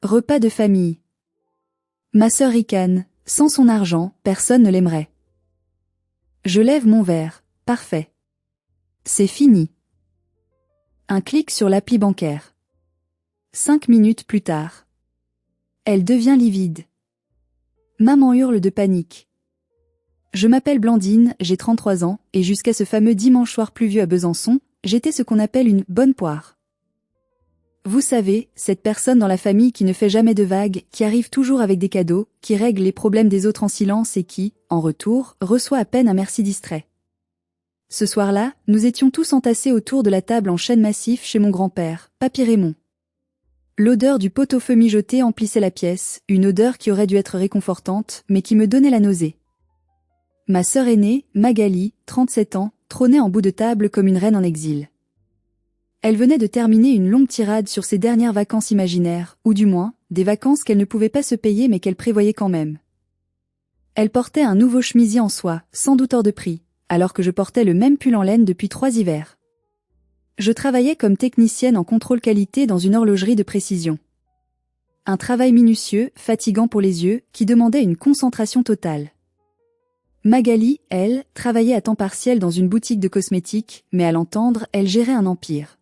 Repas de famille. Ma sœur ricane, sans son argent, personne ne l'aimerait. Je lève mon verre, parfait. C'est fini. Un clic sur l'appli bancaire. 5 minutes plus tard. Elle devient livide. Maman hurle de panique. Je m'appelle Blandine, j'ai 33 ans, et jusqu'à ce fameux dimanche soir pluvieux à Besançon, j'étais ce qu'on appelle une bonne poire. Vous savez, cette personne dans la famille qui ne fait jamais de vagues, qui arrive toujours avec des cadeaux, qui règle les problèmes des autres en silence et qui, en retour, reçoit à peine un merci distrait. Ce soir-là, nous étions tous entassés autour de la table en chêne massif chez mon grand-père, Papy Raymond. L'odeur du pot-au-feu mijoté emplissait la pièce, une odeur qui aurait dû être réconfortante, mais qui me donnait la nausée. Ma sœur aînée, Magali, 37 ans, trônait en bout de table comme une reine en exil. Elle venait de terminer une longue tirade sur ses dernières vacances imaginaires, ou du moins, des vacances qu'elle ne pouvait pas se payer mais qu'elle prévoyait quand même. Elle portait un nouveau chemisier en soie, sans doute hors de prix, alors que je portais le même pull en laine depuis 3 hivers. Je travaillais comme technicienne en contrôle qualité dans une horlogerie de précision. Un travail minutieux, fatigant pour les yeux, qui demandait une concentration totale. Magali, elle, travaillait à temps partiel dans une boutique de cosmétiques, mais à l'entendre, elle gérait un empire.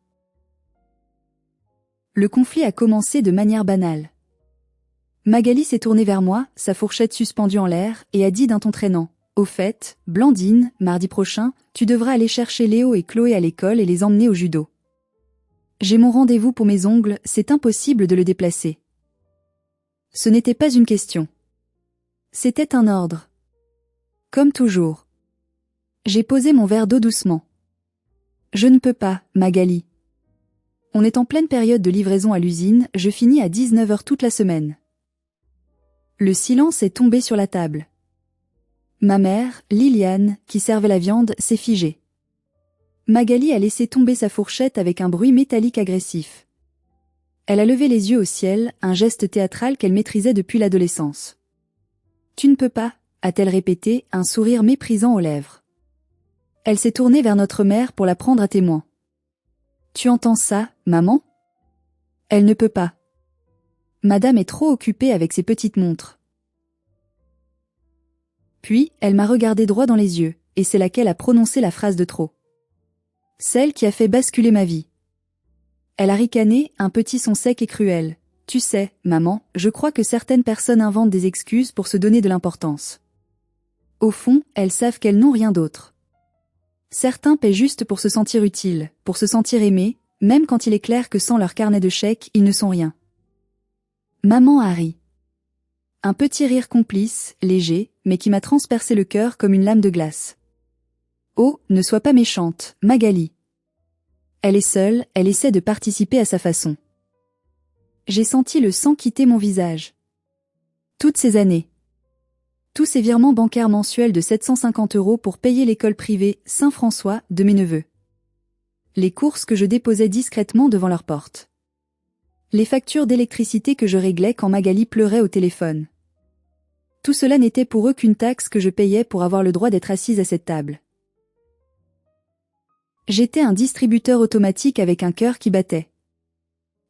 Le conflit a commencé de manière banale. Magali s'est tournée vers moi, sa fourchette suspendue en l'air, et a dit d'un ton traînant. « Au fait, Blandine, mardi prochain, tu devras aller chercher Léo et Chloé à l'école et les emmener au judo. J'ai mon rendez-vous pour mes ongles, c'est impossible de le déplacer. » Ce n'était pas une question. C'était un ordre. Comme toujours. J'ai posé mon verre d'eau doucement. Je ne peux pas, Magali. On est en pleine période de livraison à l'usine, je finis à 19h toute la semaine. Le silence est tombé sur la table. Ma mère, Liliane, qui servait la viande, s'est figée. Magali a laissé tomber sa fourchette avec un bruit métallique agressif. Elle a levé les yeux au ciel, un geste théâtral qu'elle maîtrisait depuis l'adolescence. « Tu ne peux pas », a-t-elle répété, un sourire méprisant aux lèvres. Elle s'est tournée vers notre mère pour la prendre à témoin. « Tu entends ça, maman ? Elle ne peut pas. Madame est trop occupée avec ses petites montres. » Puis, elle m'a regardé droit dans les yeux, et c'est là qu'elle a prononcé la phrase de trop. Celle qui a fait basculer ma vie. Elle a ricané, un petit son sec et cruel. « Tu sais, maman, je crois que certaines personnes inventent des excuses pour se donner de l'importance. Au fond, elles savent qu'elles n'ont rien d'autre. Certains paient juste pour se sentir utiles, pour se sentir aimés, même quand il est clair que sans leur carnet de chèques, ils ne sont rien. » Maman a ri. Un petit rire complice, léger, mais qui m'a transpercé le cœur comme une lame de glace. « Oh, ne sois pas méchante, Magali. » Elle est seule, elle essaie de participer à sa façon. J'ai senti le sang quitter mon visage. Toutes ces années. Tous ces virements bancaires mensuels de 750 € pour payer l'école privée Saint-François de mes neveux. Les courses que je déposais discrètement devant leur porte. Les factures d'électricité que je réglais quand Magali pleurait au téléphone. Tout cela n'était pour eux qu'une taxe que je payais pour avoir le droit d'être assise à cette table. J'étais un distributeur automatique avec un cœur qui battait.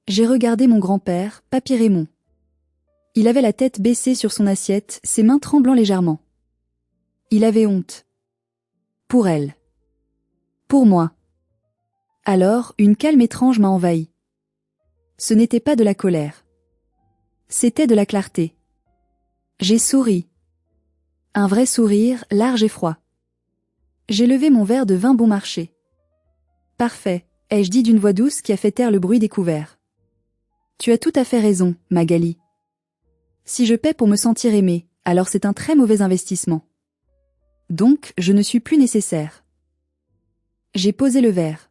J'ai regardé mon grand-père, Papy Raymond. Il avait la tête baissée sur son assiette, ses mains tremblant légèrement. Il avait honte. Pour elle. Pour moi. Alors, une calme étrange m'a envahi. Ce n'était pas de la colère. C'était de la clarté. J'ai souri. Un vrai sourire, large et froid. J'ai levé mon verre de vin bon marché. Parfait, ai-je dit d'une voix douce qui a fait taire le bruit des couverts. Tu as tout à fait raison, Magali. Si je paie pour me sentir aimée, alors c'est un très mauvais investissement. Donc, je ne suis plus nécessaire. J'ai posé le verre.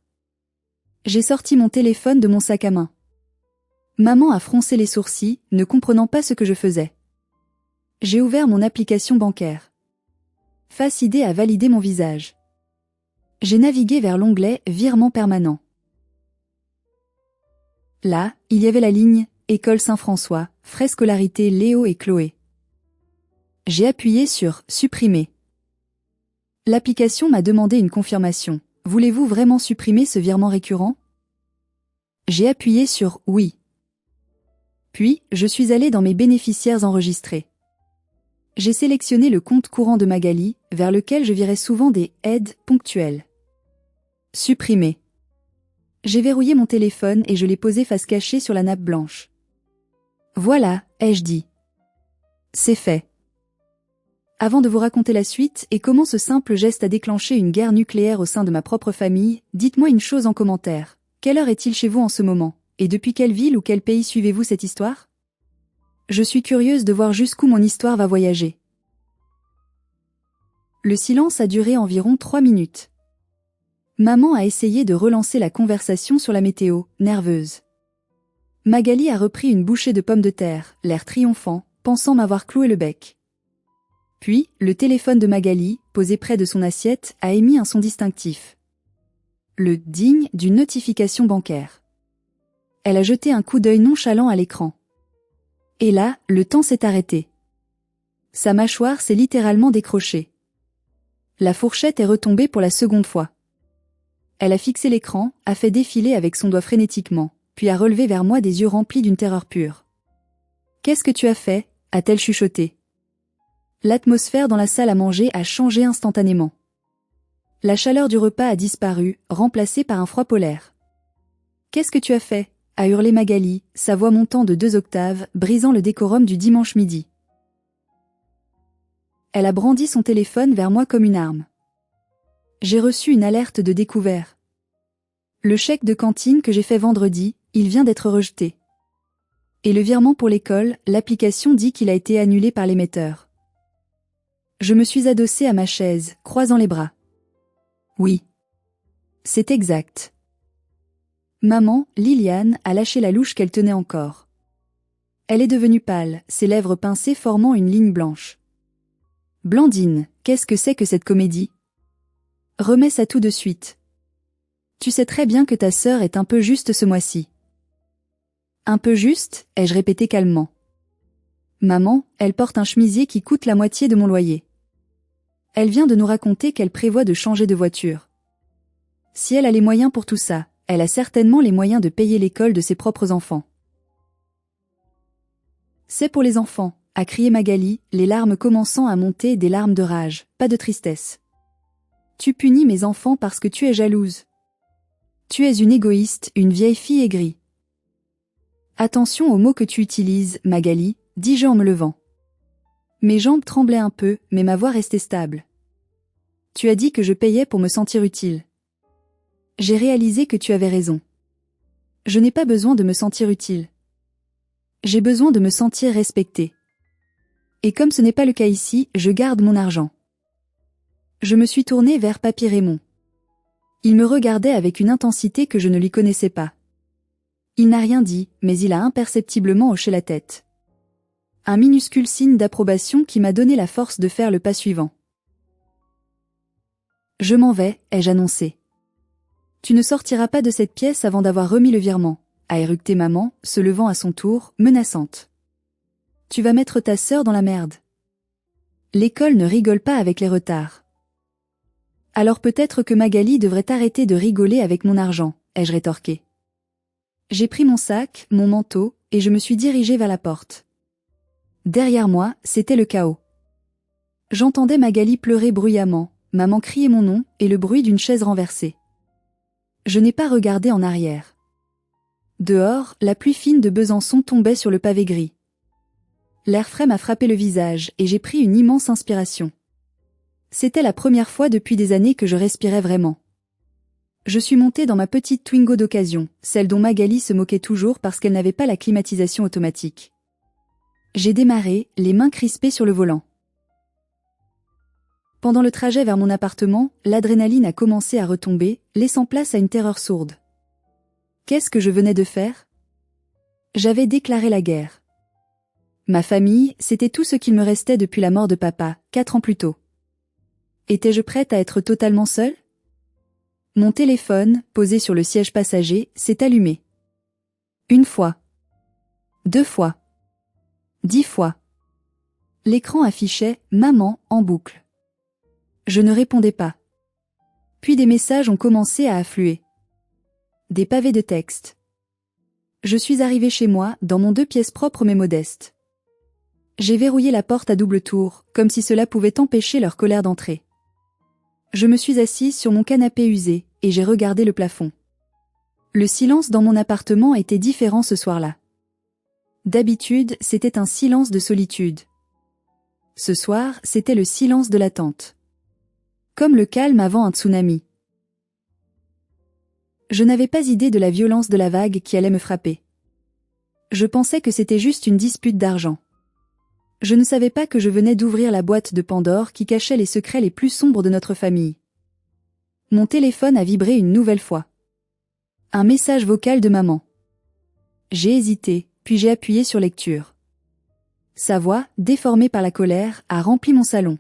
J'ai sorti mon téléphone de mon sac à main. Maman a froncé les sourcils, ne comprenant pas ce que je faisais. J'ai ouvert mon application bancaire. Face ID a validé mon visage. J'ai navigué vers l'onglet « Virement permanent ». Là, il y avait la ligne « École Saint-François, frais scolarité Léo et Chloé ». J'ai appuyé sur « Supprimer ». L'application m'a demandé une confirmation. « Voulez-vous vraiment supprimer ce virement récurrent ?» J'ai appuyé sur « Oui ». Puis, je suis allé dans mes bénéficiaires enregistrés. J'ai sélectionné le compte courant de Magali, vers lequel je virais souvent des aides ponctuelles. Supprimer. J'ai verrouillé mon téléphone et je l'ai posé face cachée sur la nappe blanche. Voilà, ai-je dit. C'est fait. Avant de vous raconter la suite et comment ce simple geste a déclenché une guerre nucléaire au sein de ma propre famille, dites-moi une chose en commentaire. Quelle heure est-il chez vous en ce moment? Et depuis quelle ville ou quel pays suivez-vous cette histoire? Je suis curieuse de voir jusqu'où mon histoire va voyager. Le silence a duré environ 3 minutes. Maman a essayé de relancer la conversation sur la météo, nerveuse. Magali a repris une bouchée de pommes de terre, l'air triomphant, pensant m'avoir cloué le bec. Puis, le téléphone de Magali, posé près de son assiette, a émis un son distinctif. Le digne d'une notification bancaire. Elle a jeté un coup d'œil nonchalant à l'écran. Et là, le temps s'est arrêté. Sa mâchoire s'est littéralement décrochée. La fourchette est retombée pour la seconde fois. Elle a fixé l'écran, a fait défiler avec son doigt frénétiquement, puis a relevé vers moi des yeux remplis d'une terreur pure. « Qu'est-ce que tu as fait ?» a-t-elle chuchoté. L'atmosphère dans la salle à manger a changé instantanément. La chaleur du repas a disparu, remplacée par un froid polaire. « Qu'est-ce que tu as fait ?» a hurlé Magali, sa voix montant de 2 octaves, brisant le décorum du dimanche midi. Elle a brandi son téléphone vers moi comme une arme. J'ai reçu une alerte de découvert. Le chèque de cantine que j'ai fait vendredi, il vient d'être rejeté. Et le virement pour l'école, l'application dit qu'il a été annulé par l'émetteur. Je me suis adossée à ma chaise, croisant les bras. Oui. C'est exact. Maman, Liliane, a lâché la louche qu'elle tenait encore. Elle est devenue pâle, ses lèvres pincées formant une ligne blanche. Blandine, qu'est-ce que c'est que cette comédie? Remets ça tout de suite. Tu sais très bien que ta sœur est un peu juste ce mois-ci. Un peu juste, ai-je répété calmement. Maman, elle porte un chemisier qui coûte la moitié de mon loyer. Elle vient de nous raconter qu'elle prévoit de changer de voiture. Si elle a les moyens pour tout ça, elle a certainement les moyens de payer l'école de ses propres enfants. C'est pour les enfants, a crié Magali, les larmes commençant à monter, des larmes de rage, pas de tristesse. Tu punis mes enfants parce que tu es jalouse. Tu es une égoïste, une vieille fille aigrie. Attention aux mots que tu utilises, Magali, dis-je en me levant. Mes jambes tremblaient un peu, mais ma voix restait stable. Tu as dit que je payais pour me sentir utile. J'ai réalisé que tu avais raison. Je n'ai pas besoin de me sentir utile. J'ai besoin de me sentir respectée. Et comme ce n'est pas le cas ici, je garde mon argent. Je me suis tournée vers Papy Raymond. Il me regardait avec une intensité que je ne lui connaissais pas. Il n'a rien dit, mais il a imperceptiblement hoché la tête. Un minuscule signe d'approbation qui m'a donné la force de faire le pas suivant. Je m'en vais, ai-je annoncé. Tu ne sortiras pas de cette pièce avant d'avoir remis le virement, a éructé maman, se levant à son tour, menaçante. Tu vas mettre ta sœur dans la merde. L'école ne rigole pas avec les retards. Alors peut-être que Magali devrait arrêter de rigoler avec mon argent, ai-je rétorqué. J'ai pris mon sac, mon manteau, et je me suis dirigée vers la porte. Derrière moi, c'était le chaos. J'entendais Magali pleurer bruyamment, maman crier mon nom, et le bruit d'une chaise renversée. Je n'ai pas regardé en arrière. Dehors, la pluie fine de Besançon tombait sur le pavé gris. L'air frais m'a frappé le visage, et j'ai pris une immense inspiration. C'était la première fois depuis des années que je respirais vraiment. Je suis montée dans ma petite Twingo d'occasion, celle dont Magali se moquait toujours parce qu'elle n'avait pas la climatisation automatique. J'ai démarré, les mains crispées sur le volant. Pendant le trajet vers mon appartement, l'adrénaline a commencé à retomber, laissant place à une terreur sourde. Qu'est-ce que je venais de faire? J'avais déclaré la guerre. Ma famille, c'était tout ce qu'il me restait depuis la mort de papa, 4 ans plus tôt. Étais-je prête à être totalement seule? Mon téléphone, posé sur le siège passager, s'est allumé. 1 fois. 2 fois. 10 fois. L'écran affichait « Maman » en boucle. Je ne répondais pas. Puis des messages ont commencé à affluer. Des pavés de texte. Je suis arrivée chez moi, dans mon 2 pièces propres mais modeste. J'ai verrouillé la porte à double tour, comme si cela pouvait empêcher leur colère d'entrer. Je me suis assise sur mon canapé usé, et j'ai regardé le plafond. Le silence dans mon appartement était différent ce soir-là. D'habitude, c'était un silence de solitude. Ce soir, c'était le silence de l'attente. Comme le calme avant un tsunami. Je n'avais pas idée de la violence de la vague qui allait me frapper. Je pensais que c'était juste une dispute d'argent. Je ne savais pas que je venais d'ouvrir la boîte de Pandore qui cachait les secrets les plus sombres de notre famille. Mon téléphone a vibré une nouvelle fois. Un message vocal de maman. J'ai hésité, puis j'ai appuyé sur lecture. Sa voix, déformée par la colère, a rempli mon salon.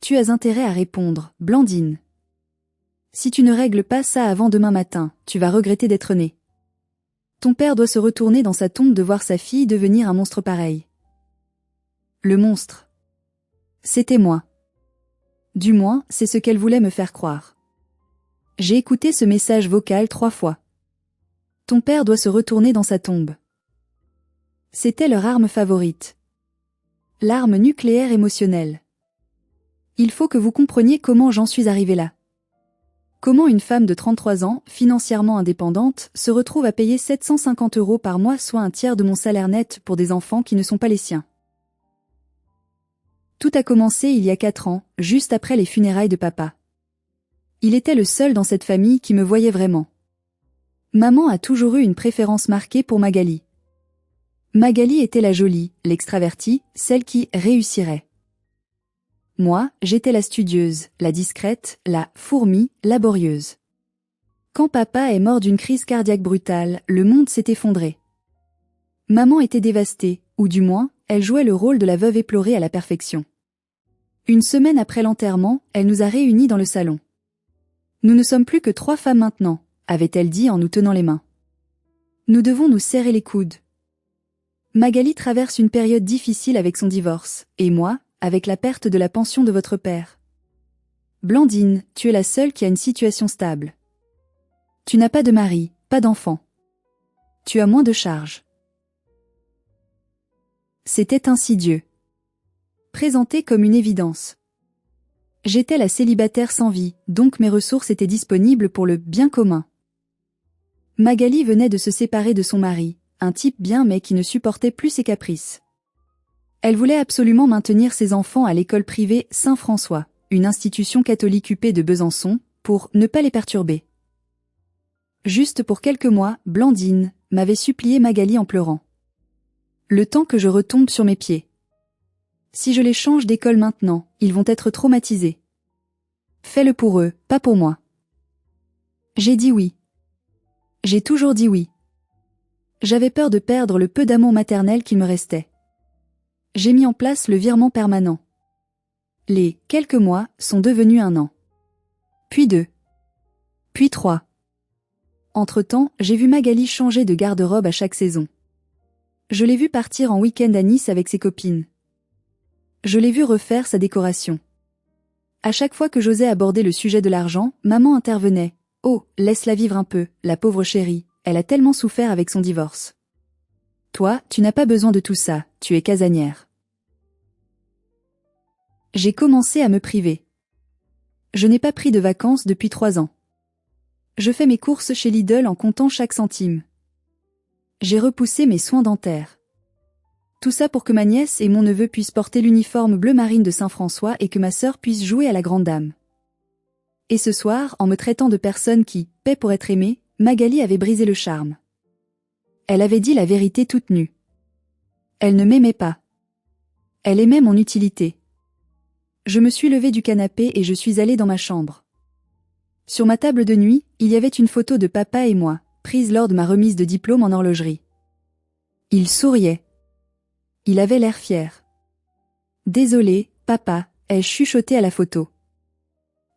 Tu as intérêt à répondre, Blandine. Si tu ne règles pas ça avant demain matin, tu vas regretter d'être née. Ton père doit se retourner dans sa tombe de voir sa fille devenir un monstre pareil. Le monstre. C'était moi. Du moins, c'est ce qu'elle voulait me faire croire. J'ai écouté ce message vocal 3 fois. Ton père doit se retourner dans sa tombe. C'était leur arme favorite. L'arme nucléaire émotionnelle. Il faut que vous compreniez comment j'en suis arrivée là. Comment une femme de 33 ans, financièrement indépendante, se retrouve à payer 750 € par mois, soit un tiers de mon salaire net pour des enfants qui ne sont pas les siens. Tout a commencé il y a 4 ans, juste après les funérailles de papa. Il était le seul dans cette famille qui me voyait vraiment. Maman a toujours eu une préférence marquée pour Magali. Magali était la jolie, l'extravertie, celle qui réussirait. Moi, j'étais la studieuse, la discrète, la fourmi, laborieuse. Quand papa est mort d'une crise cardiaque brutale, le monde s'est effondré. Maman était dévastée, ou du moins, elle jouait le rôle de la veuve éplorée à la perfection. Une semaine après l'enterrement, elle nous a réunis dans le salon. Nous ne sommes plus que 3 femmes maintenant, avait-elle dit en nous tenant les mains. Nous devons nous serrer les coudes. Magali traverse une période difficile avec son divorce, et moi, avec la perte de la pension de votre père. Blandine, tu es la seule qui a une situation stable. Tu n'as pas de mari, pas d'enfant. Tu as moins de charges. C'était insidieux. Présenté comme une évidence. J'étais la célibataire sans vie, donc mes ressources étaient disponibles pour le bien commun. Magali venait de se séparer de son mari, un type bien mais qui ne supportait plus ses caprices. Elle voulait absolument maintenir ses enfants à l'école privée Saint-François, une institution catholique huppée de Besançon, pour ne pas les perturber. Juste pour quelques mois, Blandine m'avait supplié Magali en pleurant. Le temps que je retombe sur mes pieds. Si je les change d'école maintenant, ils vont être traumatisés. Fais-le pour eux, pas pour moi. J'ai dit oui. J'ai toujours dit oui. J'avais peur de perdre le peu d'amour maternel qu'il me restait. J'ai mis en place le virement permanent. Les quelques mois sont devenus 1 an. Puis 2. Puis 3. Entre-temps, j'ai vu Magali changer de garde-robe à chaque saison. Je l'ai vue partir en week-end à Nice avec ses copines. Je l'ai vue refaire sa décoration. À chaque fois que j'osais aborder le sujet de l'argent, maman intervenait. « Oh, laisse-la vivre un peu, la pauvre chérie, elle a tellement souffert avec son divorce. Toi, tu n'as pas besoin de tout ça, tu es casanière. » J'ai commencé à me priver. Je n'ai pas pris de vacances depuis 3 ans. Je fais mes courses chez Lidl en comptant chaque centime. J'ai repoussé mes soins dentaires. Tout ça pour que ma nièce et mon neveu puissent porter l'uniforme bleu marine de Saint-François et que ma sœur puisse jouer à la grande dame. Et ce soir, en me traitant de personne qui paie pour être aimée, Magali avait brisé le charme. Elle avait dit la vérité toute nue. Elle ne m'aimait pas. Elle aimait mon utilité. Je me suis levée du canapé et je suis allée dans ma chambre. Sur ma table de nuit, il y avait une photo de papa et moi, prise lors de ma remise de diplôme en horlogerie. Il souriait. Il avait l'air fier. Désolé, papa, ai-je chuchoté à la photo.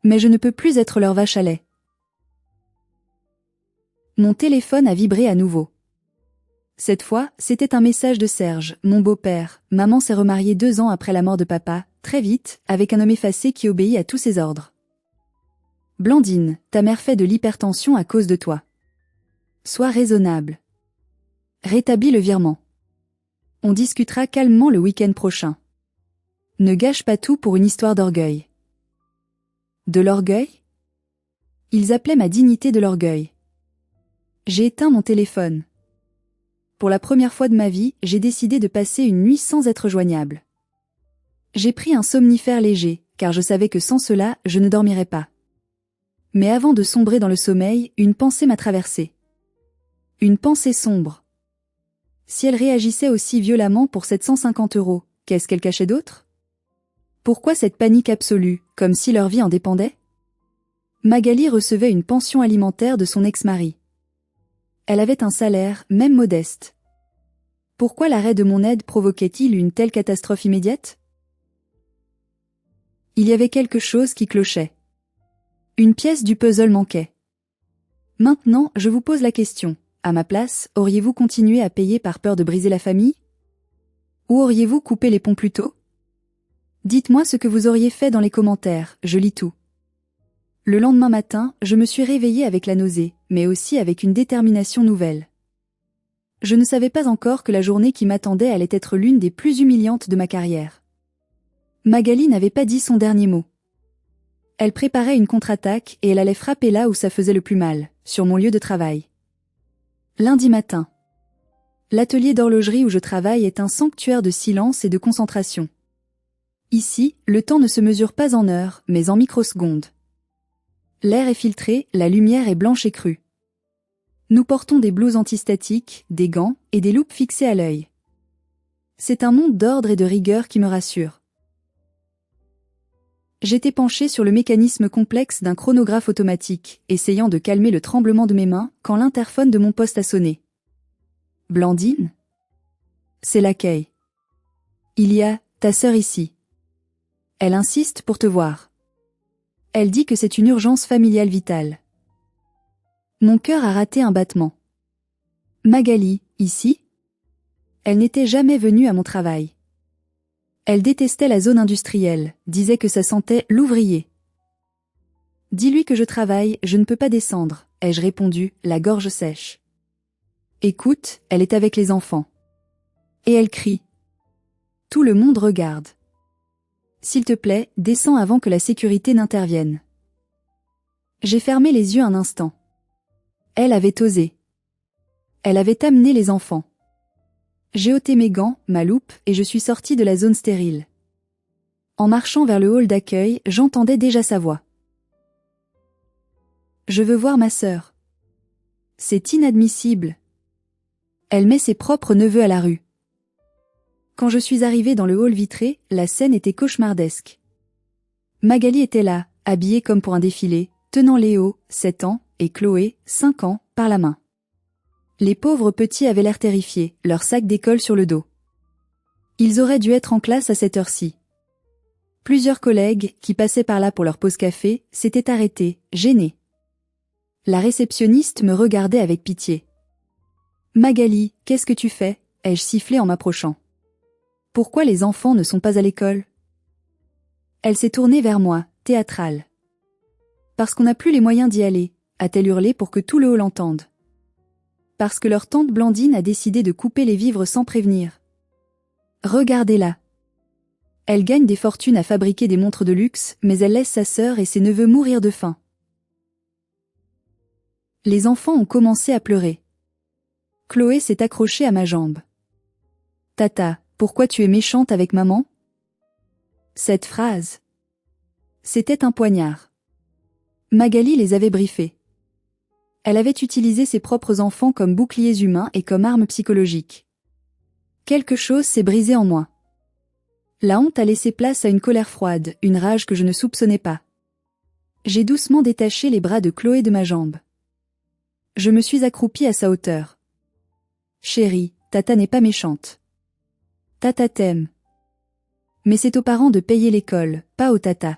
Mais je ne peux plus être leur vache à lait. Mon téléphone a vibré à nouveau. Cette fois, c'était un message de Serge, mon beau-père. Maman s'est remariée 2 ans après la mort de papa, très vite, avec un homme effacé qui obéit à tous ses ordres. Blandine, ta mère fait de l'hypertension à cause de toi. Sois raisonnable. Rétablis le virement. On discutera calmement le week-end prochain. Ne gâche pas tout pour une histoire d'orgueil. De l'orgueil? Ils appelaient ma dignité de l'orgueil. J'ai éteint mon téléphone. Pour la première fois de ma vie, j'ai décidé de passer une nuit sans être joignable. J'ai pris un somnifère léger, car je savais que sans cela, je ne dormirais pas. Mais avant de sombrer dans le sommeil, une pensée m'a traversé. Une pensée sombre. Si elle réagissait aussi violemment pour 750 €, qu'est-ce qu'elle cachait d'autre? Pourquoi cette panique absolue, comme si leur vie en dépendait? Magali recevait une pension alimentaire de son ex-mari. Elle avait un salaire, même modeste. Pourquoi l'arrêt de mon aide provoquait-il une telle catastrophe immédiate? Il y avait quelque chose qui clochait. Une pièce du puzzle manquait. Maintenant, je vous pose la question. À ma place, auriez-vous continué à payer par peur de briser la famille? Ou auriez-vous coupé les ponts plus tôt? Dites-moi ce que vous auriez fait dans les commentaires, je lis tout. Le lendemain matin, je me suis réveillée avec la nausée, mais aussi avec une détermination nouvelle. Je ne savais pas encore que la journée qui m'attendait allait être l'une des plus humiliantes de ma carrière. Magali n'avait pas dit son dernier mot. Elle préparait une contre-attaque et elle allait frapper là où ça faisait le plus mal, sur mon lieu de travail. Lundi matin. L'atelier d'horlogerie où je travaille est un sanctuaire de silence et de concentration. Ici, le temps ne se mesure pas en heures, mais en microsecondes. L'air est filtré, la lumière est blanche et crue. Nous portons des blouses antistatiques, des gants et des loupes fixées à l'œil. C'est un monde d'ordre et de rigueur qui me rassure. J'étais penchée sur le mécanisme complexe d'un chronographe automatique, essayant de calmer le tremblement de mes mains, quand l'interphone de mon poste a sonné. Blandine? C'est l'accueil. Il y a ta sœur ici. Elle insiste pour te voir. Elle dit que c'est une urgence familiale vitale. Mon cœur a raté un battement. Magali, ici? Elle n'était jamais venue à mon travail. Elle détestait la zone industrielle, disait que ça sentait l'ouvrier. Dis-lui que je travaille, je ne peux pas descendre, ai-je répondu, la gorge sèche. Écoute, elle est avec les enfants. Et elle crie. Tout le monde regarde. S'il te plaît, descends avant que la sécurité n'intervienne. J'ai fermé les yeux un instant. Elle avait osé. Elle avait amené les enfants. J'ai ôté mes gants, ma loupe, et je suis sortie de la zone stérile. En marchant vers le hall d'accueil, j'entendais déjà sa voix. Je veux voir ma sœur. C'est inadmissible. Elle met ses propres neveux à la rue. Quand je suis arrivée dans le hall vitré, la scène était cauchemardesque. Magali était là, habillée comme pour un défilé, tenant Léo, 7 ans, et Chloé, 5 ans, par la main. Les pauvres petits avaient l'air terrifiés, leur sac d'école sur le dos. Ils auraient dû être en classe à cette heure-ci. Plusieurs collègues, qui passaient par là pour leur pause café, s'étaient arrêtés, gênés. La réceptionniste me regardait avec pitié. « Magali, qu'est-ce que tu fais ?» ai-je sifflé en m'approchant. « Pourquoi les enfants ne sont pas à l'école ?» Elle s'est tournée vers moi, théâtrale. « Parce qu'on n'a plus les moyens d'y aller », a-t-elle hurlé pour que tout le hall l'entende. « Parce que leur tante Blandine a décidé de couper les vivres sans prévenir. Regardez-la. Elle gagne des fortunes à fabriquer des montres de luxe, mais elle laisse sa sœur et ses neveux mourir de faim. » Les enfants ont commencé à pleurer. Chloé s'est accrochée à ma jambe. « Tata, pourquoi tu es méchante avec maman ?» Cette phrase. C'était un poignard. Magali les avait briefés. Elle avait utilisé ses propres enfants comme boucliers humains et comme armes psychologiques. Quelque chose s'est brisé en moi. La honte a laissé place à une colère froide, une rage que je ne soupçonnais pas. J'ai doucement détaché les bras de Chloé de ma jambe. Je me suis accroupie à sa hauteur. « Chérie, Tata n'est pas méchante. Tata t'aime. Mais c'est aux parents de payer l'école, pas aux Tata. »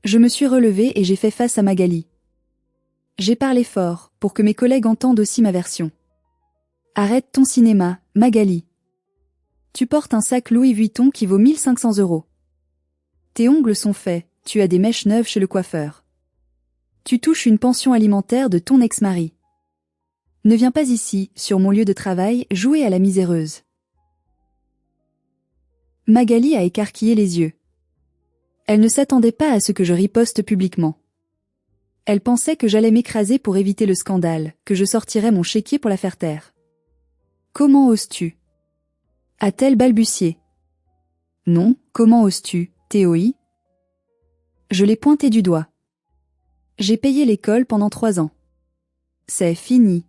Je me suis relevée et j'ai fait face à Magali. J'ai parlé fort, pour que mes collègues entendent aussi ma version. « Arrête ton cinéma, Magali. Tu portes un sac Louis Vuitton qui vaut 1500 €. Tes ongles sont faits, tu as des mèches neuves chez le coiffeur. Tu touches une pension alimentaire de ton ex-mari. Ne viens pas ici, sur mon lieu de travail, jouer à la miséreuse. Magali a écarquillé les yeux. Elle ne s'attendait pas à ce que je riposte publiquement. Elle pensait que j'allais m'écraser pour éviter le scandale, que je sortirais mon chéquier pour la faire taire. Comment oses-tu? A-t-elle balbutié. Non, comment oses-tu, Théoï? Je l'ai pointé du doigt. J'ai payé l'école pendant 3 ans. C'est fini.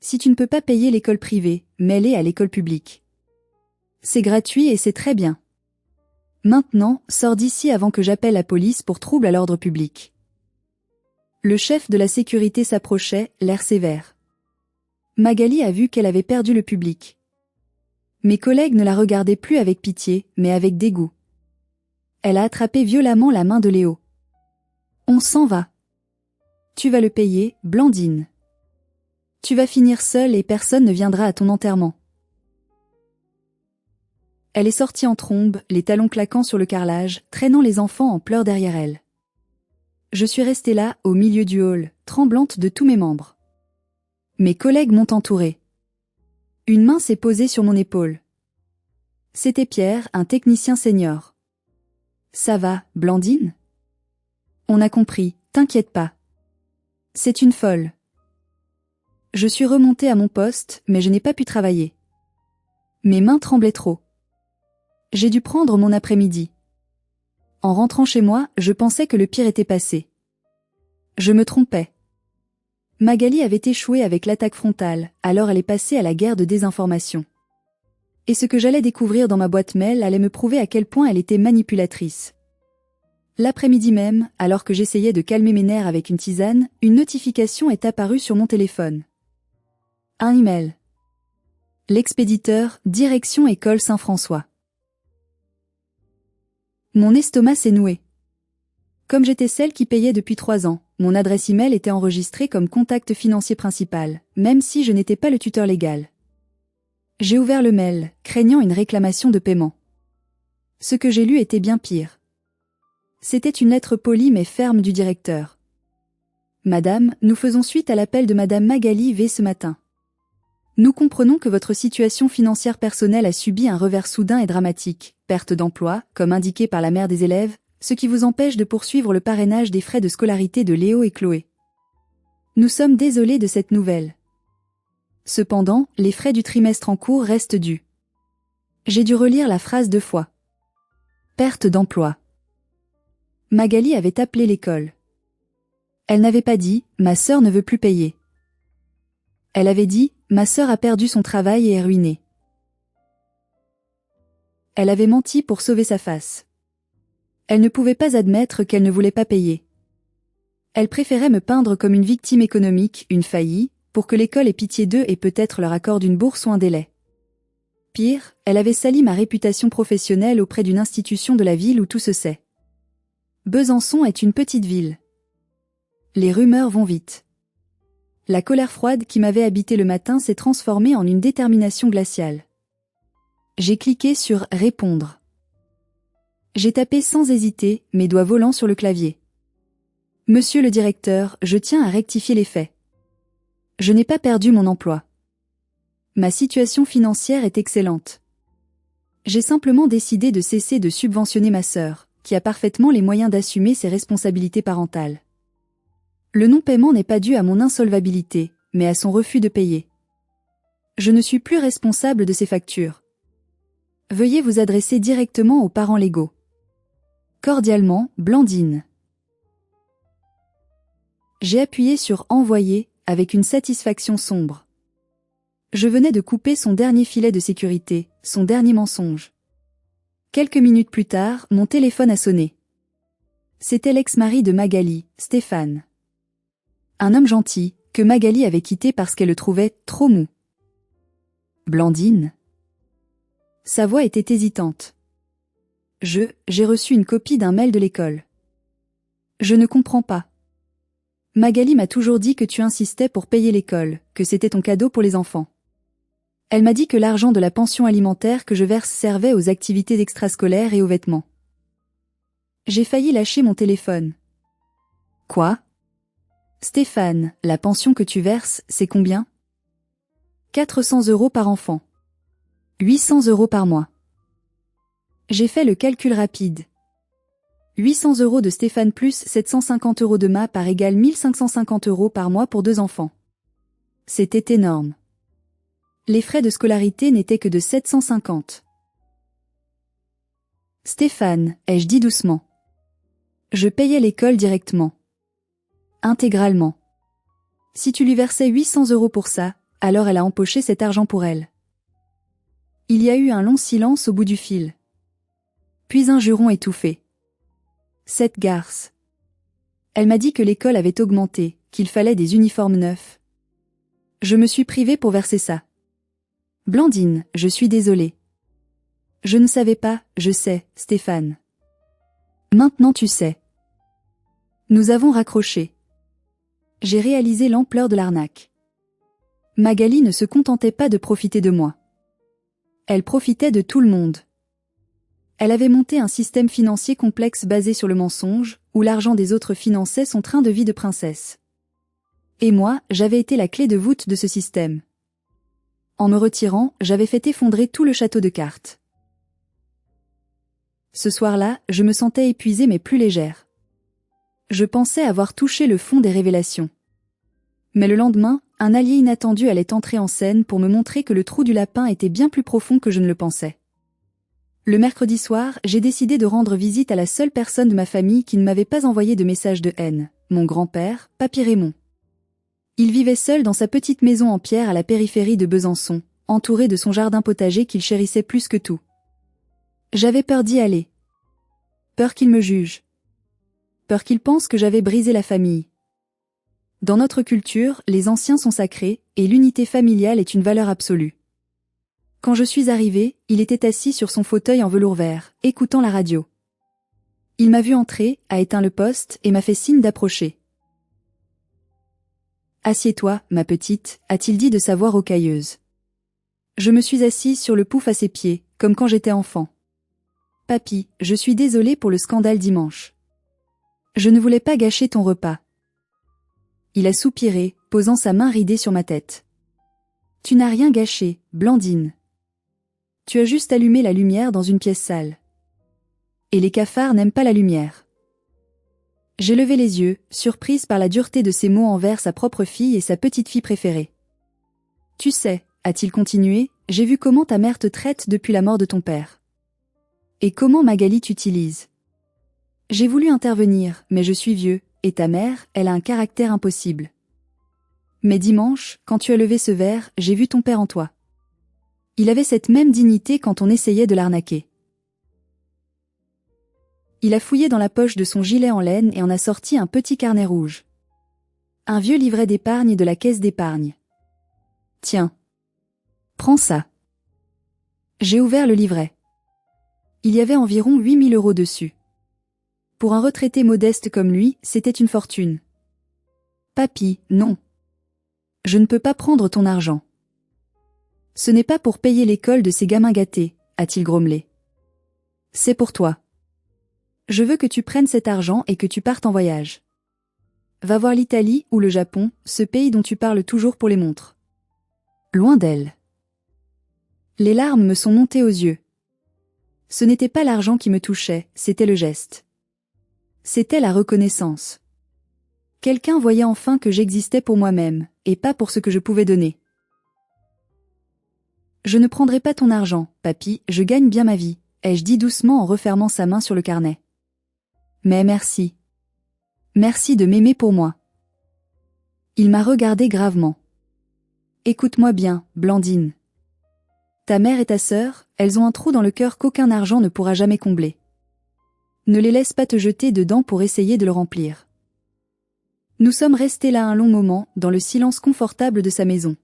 Si tu ne peux pas payer l'école privée, mets-les à l'école publique. C'est gratuit et c'est très bien. Maintenant, sors d'ici avant que j'appelle la police pour trouble à l'ordre public. Le chef de la sécurité s'approchait, l'air sévère. Magali a vu qu'elle avait perdu le public. Mes collègues ne la regardaient plus avec pitié, mais avec dégoût. Elle a attrapé violemment la main de Léo. On s'en va. Tu vas le payer, Blandine. Tu vas finir seule et personne ne viendra à ton enterrement. Elle est sortie en trombe, les talons claquant sur le carrelage, traînant les enfants en pleurs derrière elle. Je suis restée là, au milieu du hall, tremblante de tous mes membres. Mes collègues m'ont entourée. Une main s'est posée sur mon épaule. C'était Pierre, un technicien senior. Ça va, Blandine? On a compris, t'inquiète pas. C'est une folle. Je suis remontée à mon poste, mais je n'ai pas pu travailler. Mes mains tremblaient trop. J'ai dû prendre mon après-midi. En rentrant chez moi, je pensais que le pire était passé. Je me trompais. Magali avait échoué avec l'attaque frontale, alors elle est passée à la guerre de désinformation. Et ce que j'allais découvrir dans ma boîte mail allait me prouver à quel point elle était manipulatrice. L'après-midi même, alors que j'essayais de calmer mes nerfs avec une tisane, une notification est apparue sur mon téléphone. Un email. L'expéditeur, direction école Saint-François. Mon estomac s'est noué. Comme j'étais celle qui payait depuis 3 ans, mon adresse email était enregistrée comme contact financier principal, même si je n'étais pas le tuteur légal. J'ai ouvert le mail, craignant une réclamation de paiement. Ce que j'ai lu était bien pire. C'était une lettre polie mais ferme du directeur. Madame, nous faisons suite à l'appel de Madame Magali V ce matin. Nous comprenons que votre situation financière personnelle a subi un revers soudain et dramatique, perte d'emploi, comme indiqué par la mère des élèves, ce qui vous empêche de poursuivre le parrainage des frais de scolarité de Léo et Chloé. Nous sommes désolés de cette nouvelle. Cependant, les frais du trimestre en cours restent dus. J'ai dû relire la phrase 2 fois. Perte d'emploi. Magali avait appelé l'école. Elle n'avait pas dit « ma sœur ne veut plus payer ». Elle avait dit « ma sœur a perdu son travail et est ruinée ». Elle avait menti pour sauver sa face. Elle ne pouvait pas admettre qu'elle ne voulait pas payer. Elle préférait me peindre comme une victime économique, une faillie, pour que l'école ait pitié d'eux et peut-être leur accorde une bourse ou un délai. Pire, elle avait sali ma réputation professionnelle auprès d'une institution de la ville où tout se sait. Besançon est une petite ville. Les rumeurs vont vite. La colère froide qui m'avait habité le matin s'est transformée en une détermination glaciale. J'ai cliqué sur « Répondre ». J'ai tapé sans hésiter, mes doigts volants sur le clavier. Monsieur le directeur, je tiens à rectifier les faits. Je n'ai pas perdu mon emploi. Ma situation financière est excellente. J'ai simplement décidé de cesser de subventionner ma sœur, qui a parfaitement les moyens d'assumer ses responsabilités parentales. Le non-paiement n'est pas dû à mon insolvabilité, mais à son refus de payer. Je ne suis plus responsable de ces factures. Veuillez vous adresser directement aux parents légaux. Cordialement, Blandine. J'ai appuyé sur « Envoyer » avec une satisfaction sombre. Je venais de couper son dernier filet de sécurité, son dernier mensonge. Quelques minutes plus tard, mon téléphone a sonné. C'était l'ex-mari de Magali, Stéphane. Un homme gentil, que Magali avait quitté parce qu'elle le trouvait trop mou. Blandine. Sa voix était hésitante. J'ai reçu une copie d'un mail de l'école. Je ne comprends pas. Magali m'a toujours dit que tu insistais pour payer l'école, que c'était ton cadeau pour les enfants. Elle m'a dit que l'argent de la pension alimentaire que je verse servait aux activités extrascolaires et aux vêtements. J'ai failli lâcher mon téléphone. Quoi? Stéphane, la pension que tu verses, c'est combien? 400 € par enfant. 800 € par mois. J'ai fait le calcul rapide. 800 € de Stéphane plus 750 € de ma part égale 1550 € par mois pour 2 enfants. C'était énorme. Les frais de scolarité n'étaient que de 750. Stéphane, ai-je dit doucement. Je payais l'école directement. Intégralement. Si tu lui versais 800 € pour ça, alors elle a empoché cet argent pour elle. Il y a eu un long silence au bout du fil. Puis un juron étouffé. Cette garce. Elle m'a dit que l'école avait augmenté, qu'il fallait des uniformes neufs. Je me suis privée pour verser ça. Blandine, je suis désolée. Je ne savais pas, je sais, Stéphane. Maintenant tu sais. Nous avons raccroché. J'ai réalisé l'ampleur de l'arnaque. Magali ne se contentait pas de profiter de moi. Elle profitait de tout le monde. Elle avait monté un système financier complexe basé sur le mensonge, où l'argent des autres finançait son train de vie de princesse. Et moi, j'avais été la clé de voûte de ce système. En me retirant, j'avais fait effondrer tout le château de cartes. Ce soir-là, je me sentais épuisée mais plus légère. Je pensais avoir touché le fond des révélations. Mais le lendemain, un allié inattendu allait entrer en scène pour me montrer que le trou du lapin était bien plus profond que je ne le pensais. Le mercredi soir, j'ai décidé de rendre visite à la seule personne de ma famille qui ne m'avait pas envoyé de message de haine, mon grand-père, Papy Raymond. Il vivait seul dans sa petite maison en pierre à la périphérie de Besançon, entouré de son jardin potager qu'il chérissait plus que tout. J'avais peur d'y aller. Peur qu'il me juge. Peur qu'il pense que j'avais brisé la famille. Dans notre culture, les anciens sont sacrés, et l'unité familiale est une valeur absolue. Quand je suis arrivée, il était assis sur son fauteuil en velours vert, écoutant la radio. Il m'a vu entrer, a éteint le poste et m'a fait signe d'approcher. « Assieds-toi, ma petite », a-t-il dit de sa voix rocailleuse. Je me suis assise sur le pouf à ses pieds, comme quand j'étais enfant. « Papy, je suis désolée pour le scandale dimanche. Je ne voulais pas gâcher ton repas. » Il a soupiré, posant sa main ridée sur ma tête. « Tu n'as rien gâché, Blandine. Tu as juste allumé la lumière dans une pièce sale. Et les cafards n'aiment pas la lumière. » J'ai levé les yeux, surprise par la dureté de ses mots envers sa propre fille et sa petite-fille préférée. « Tu sais, » a-t-il continué, « j'ai vu comment ta mère te traite depuis la mort de ton père. Et comment Magali t'utilise. J'ai voulu intervenir, mais je suis vieux, et ta mère, elle a un caractère impossible. Mais dimanche, quand tu as levé ce verre, j'ai vu ton père en toi. Il avait cette même dignité quand on essayait de l'arnaquer. » Il a fouillé dans la poche de son gilet en laine et en a sorti un petit carnet rouge. Un vieux livret d'épargne de la caisse d'épargne. « Tiens. Prends ça. » J'ai ouvert le livret. Il y avait environ 8 000 € dessus. Pour un retraité modeste comme lui, c'était une fortune. « Papy, non. Je ne peux pas prendre ton argent. Ce n'est pas pour payer l'école de ces gamins gâtés, a-t-il grommelé. C'est pour toi. Je veux que tu prennes cet argent et que tu partes en voyage. Va voir l'Italie ou le Japon, ce pays dont tu parles toujours pour les montres. Loin d'elle. Les larmes me sont montées aux yeux. Ce n'était pas l'argent qui me touchait, c'était le geste. C'était la reconnaissance. Quelqu'un voyait enfin que j'existais pour moi-même, et pas pour ce que je pouvais donner. Je ne prendrai pas ton argent, papy, je gagne bien ma vie, ai-je dit doucement en refermant sa main sur le carnet. Mais merci. Merci de m'aimer pour moi. Il m'a regardé gravement. Écoute-moi bien, Blandine. Ta mère et ta sœur, elles ont un trou dans le cœur qu'aucun argent ne pourra jamais combler. Ne les laisse pas te jeter dedans pour essayer de le remplir. Nous sommes restés là un long moment, dans le silence confortable de sa maison.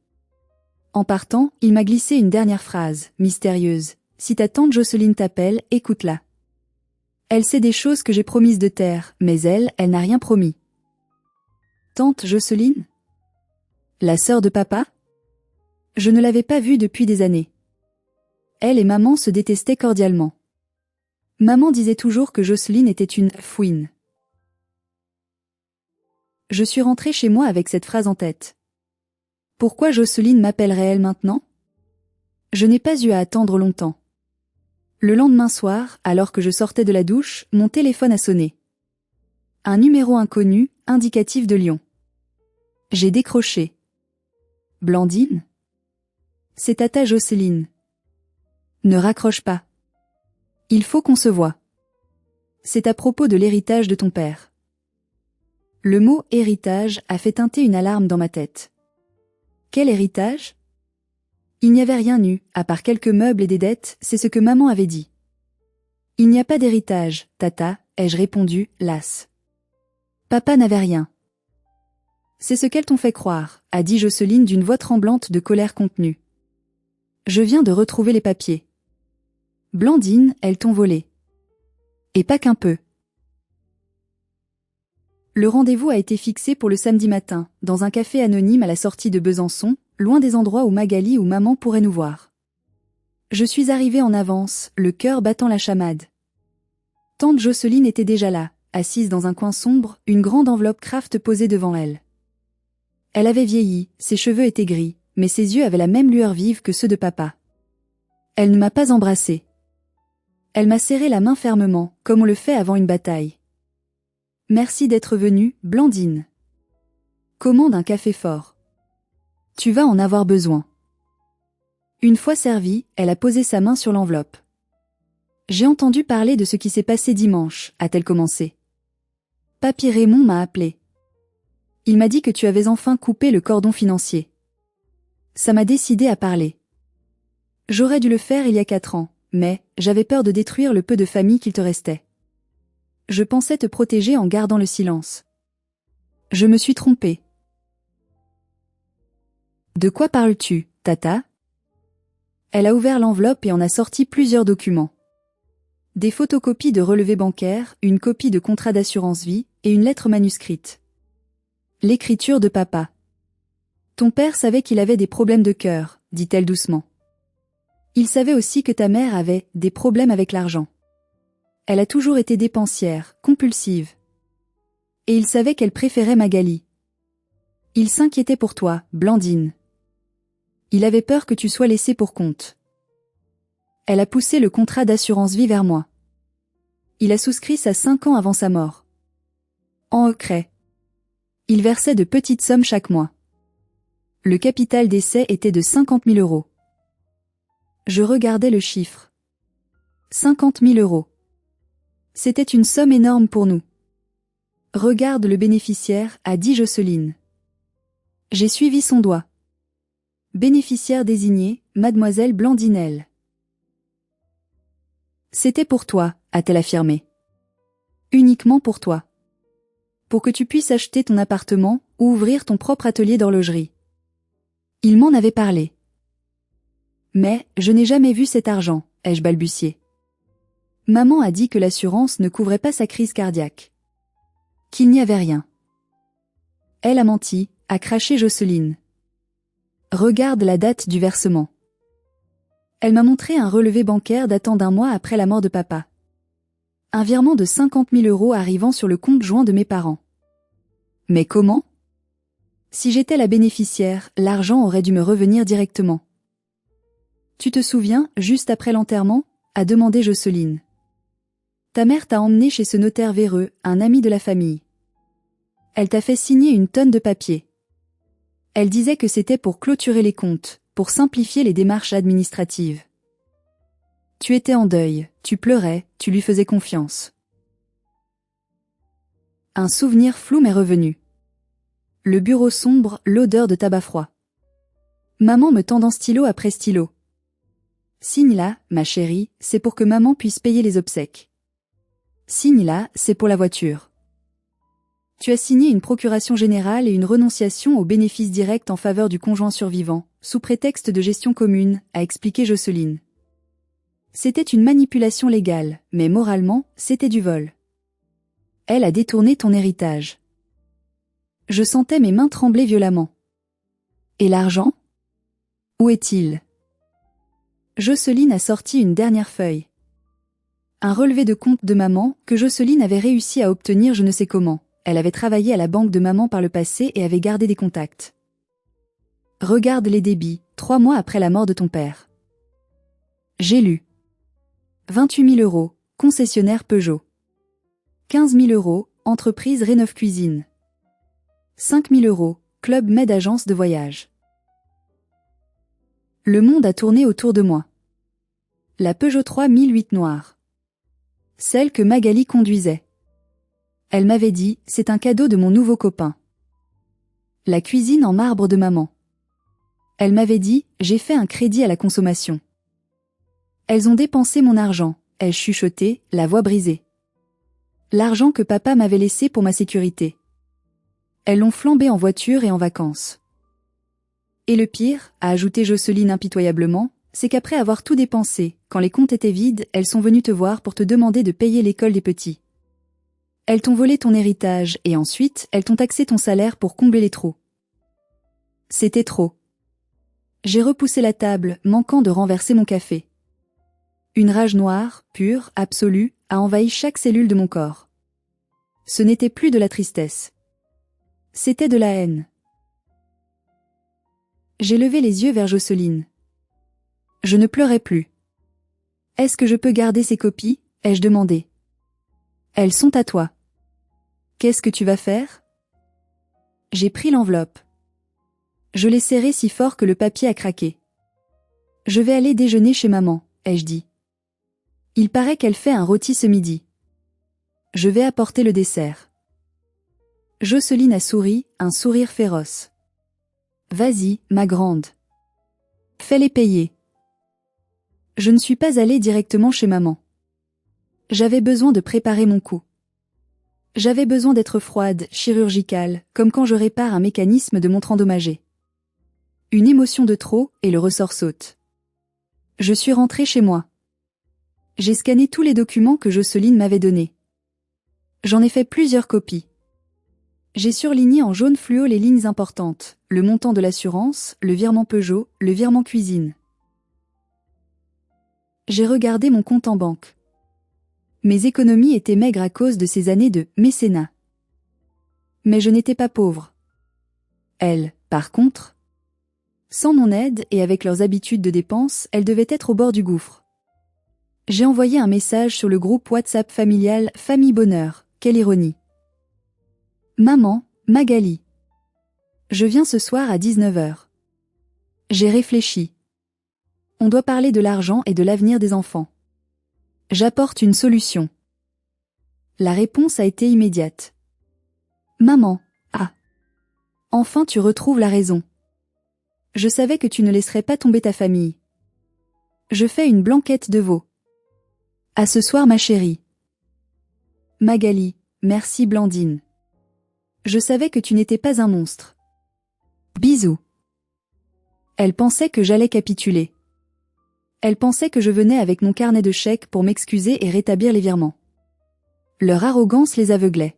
En partant, il m'a glissé une dernière phrase, mystérieuse. Si ta tante Jocelyne t'appelle, écoute-la. Elle sait des choses que j'ai promises de taire, mais elle n'a rien promis. Tante Jocelyne? La sœur de papa? Je ne l'avais pas vue depuis des années. Elle et maman se détestaient cordialement. Maman disait toujours que Jocelyne était une fouine. Je suis rentrée chez moi avec cette phrase en tête. Pourquoi Jocelyne m'appellerait-elle maintenant? Je n'ai pas eu à attendre longtemps. Le lendemain soir, alors que je sortais de la douche, mon téléphone a sonné. Un numéro inconnu, indicatif de Lyon. J'ai décroché. Blandine? C'est tata Jocelyne. Ne raccroche pas. Il faut qu'on se voie. C'est à propos de l'héritage de ton père. Le mot héritage a fait tinter une alarme dans ma tête. Quel héritage? Il n'y avait rien eu, à part quelques meubles et des dettes, c'est ce que maman avait dit. Il n'y a pas d'héritage, tata, ai-je répondu, lasse. Papa n'avait rien. C'est ce qu'elles t'ont fait croire, a dit Jocelyne d'une voix tremblante de colère contenue. Je viens de retrouver les papiers. Blandine, elles t'ont volé. Et pas qu'un peu. Le rendez-vous a été fixé pour le samedi matin, dans un café anonyme à la sortie de Besançon, loin des endroits où Magali ou maman pourraient nous voir. Je suis arrivée en avance, le cœur battant la chamade. Tante Jocelyne était déjà là, assise dans un coin sombre, une grande enveloppe Kraft posée devant elle. Elle avait vieilli, ses cheveux étaient gris, mais ses yeux avaient la même lueur vive que ceux de papa. Elle ne m'a pas embrassée. Elle m'a serré la main fermement, comme on le fait avant une bataille. Merci d'être venue, Blandine. Commande un café fort. Tu vas en avoir besoin. Une fois servie, elle a posé sa main sur l'enveloppe. J'ai entendu parler de ce qui s'est passé dimanche, a-t-elle commencé. Papy Raymond m'a appelé. Il m'a dit que tu avais enfin coupé le cordon financier. Ça m'a décidé à parler. J'aurais dû le faire il y a 4 ans, mais j'avais peur de détruire le peu de famille qu'il te restait. Je pensais te protéger en gardant le silence. Je me suis trompée. De quoi parles-tu, tata? Elle a ouvert l'enveloppe et en a sorti plusieurs documents. Des photocopies de relevés bancaires, une copie de contrat d'assurance vie et une lettre manuscrite. L'écriture de papa. Ton père savait qu'il avait des problèmes de cœur, dit-elle doucement. Il savait aussi que ta mère avait des problèmes avec l'argent. Elle a toujours été dépensière, compulsive. Et il savait qu'elle préférait Magali. Il s'inquiétait pour toi, Blandine. Il avait peur que tu sois laissée pour compte. Elle a poussé le contrat d'assurance vie vers moi. Il a souscrit ça 5 ans avant sa mort. En secret. Il versait de petites sommes chaque mois. Le capital d'essai était de 50 000 euros. Je regardais le chiffre. 50 000 euros. C'était une somme énorme pour nous. Regarde le bénéficiaire, a dit Jocelyne. J'ai suivi son doigt. Bénéficiaire désigné, mademoiselle Blandinelle. C'était pour toi, a-t-elle affirmé. Uniquement pour toi. Pour que tu puisses acheter ton appartement ou ouvrir ton propre atelier d'horlogerie. Il m'en avait parlé. Mais je n'ai jamais vu cet argent, ai-je balbutié. Maman a dit que l'assurance ne couvrait pas sa crise cardiaque. Qu'il n'y avait rien. Elle a menti, a craché Jocelyne. Regarde la date du versement. Elle m'a montré un relevé bancaire datant d'1 mois après la mort de papa. Un virement de 50 000 euros arrivant sur le compte joint de mes parents. Mais comment? Si j'étais la bénéficiaire, l'argent aurait dû me revenir directement. Tu te souviens, juste après l'enterrement? A demandé Jocelyne. Ta mère t'a emmené chez ce notaire véreux, un ami de la famille. Elle t'a fait signer une tonne de papiers. Elle disait que c'était pour clôturer les comptes, pour simplifier les démarches administratives. Tu étais en deuil, tu pleurais, tu lui faisais confiance. Un souvenir flou m'est revenu. Le bureau sombre, l'odeur de tabac froid. Maman me tendant stylo après stylo. Signe là, ma chérie, c'est pour que maman puisse payer les obsèques. Signe là, c'est pour la voiture. Tu as signé une procuration générale et une renonciation aux bénéfices directs en faveur du conjoint survivant, sous prétexte de gestion commune, a expliqué Jocelyne. C'était une manipulation légale, mais moralement, c'était du vol. Elle a détourné ton héritage. Je sentais mes mains trembler violemment. Et l'argent? Où est-il? Jocelyne a sorti une dernière feuille. Un relevé de compte de maman, que Jocelyne avait réussi à obtenir je ne sais comment. Elle avait travaillé à la banque de maman par le passé et avait gardé des contacts. Regarde les débits, 3 mois après la mort de ton père. J'ai lu. 28 000 euros, concessionnaire Peugeot. 15 000 euros, entreprise Rénov Cuisine. 5 000 euros, Club Med agence de voyage. Le monde a tourné autour de moi. La Peugeot 3008 noire. Celle que Magali conduisait. Elle m'avait dit, c'est un cadeau de mon nouveau copain. La cuisine en marbre de maman. Elle m'avait dit, j'ai fait un crédit à la consommation. Elles ont dépensé mon argent, elle chuchotait, la voix brisée. L'argent que papa m'avait laissé pour ma sécurité. Elles l'ont flambé en voiture et en vacances. Et le pire, a ajouté Jocelyne impitoyablement, c'est qu'après avoir tout dépensé, quand les comptes étaient vides, elles sont venues te voir pour te demander de payer l'école des petits. Elles t'ont volé ton héritage et ensuite, elles t'ont taxé ton salaire pour combler les trous. C'était trop. J'ai repoussé la table, manquant de renverser mon café. Une rage noire, pure, absolue, a envahi chaque cellule de mon corps. Ce n'était plus de la tristesse. C'était de la haine. J'ai levé les yeux vers Jocelyne. Je ne pleurais plus. Est-ce que je peux garder ces copies? Ai-je demandé. Elles sont à toi. Qu'est-ce que tu vas faire? J'ai pris l'enveloppe. Je l'ai serrée si fort que le papier a craqué. Je vais aller déjeuner chez maman, ai-je dit. Il paraît qu'elle fait un rôti ce midi. Je vais apporter le dessert. Jocelyne a souri, un sourire féroce. Vas-y, ma grande. Fais-les payer. Je ne suis pas allée directement chez maman. J'avais besoin de préparer mon coup. J'avais besoin d'être froide, chirurgicale, comme quand je répare un mécanisme de montre endommagé. Une émotion de trop, et le ressort saute. Je suis rentrée chez moi. J'ai scanné tous les documents que Jocelyne m'avait donnés. J'en ai fait plusieurs copies. J'ai surligné en jaune fluo les lignes importantes, le montant de l'assurance, le virement Peugeot, le virement cuisine. J'ai regardé mon compte en banque. Mes économies étaient maigres à cause de ces années de mécénat. Mais je n'étais pas pauvre. Elles, par contre, sans mon aide et avec leurs habitudes de dépenses, elles devaient être au bord du gouffre. J'ai envoyé un message sur le groupe WhatsApp familial Famille Bonheur, quelle ironie. Maman, Magali. Je viens ce soir à 19 h. J'ai réfléchi. On doit parler de l'argent et de l'avenir des enfants. J'apporte une solution. La réponse a été immédiate. Maman, ah. Enfin tu retrouves la raison. Je savais que tu ne laisserais pas tomber ta famille. Je fais une blanquette de veau. À ce soir ma chérie. Magali, merci Blandine. Je savais que tu n'étais pas un monstre. Bisous. Elle pensait que j'allais capituler. Elle pensait que je venais avec mon carnet de chèques pour m'excuser et rétablir les virements. Leur arrogance les aveuglait.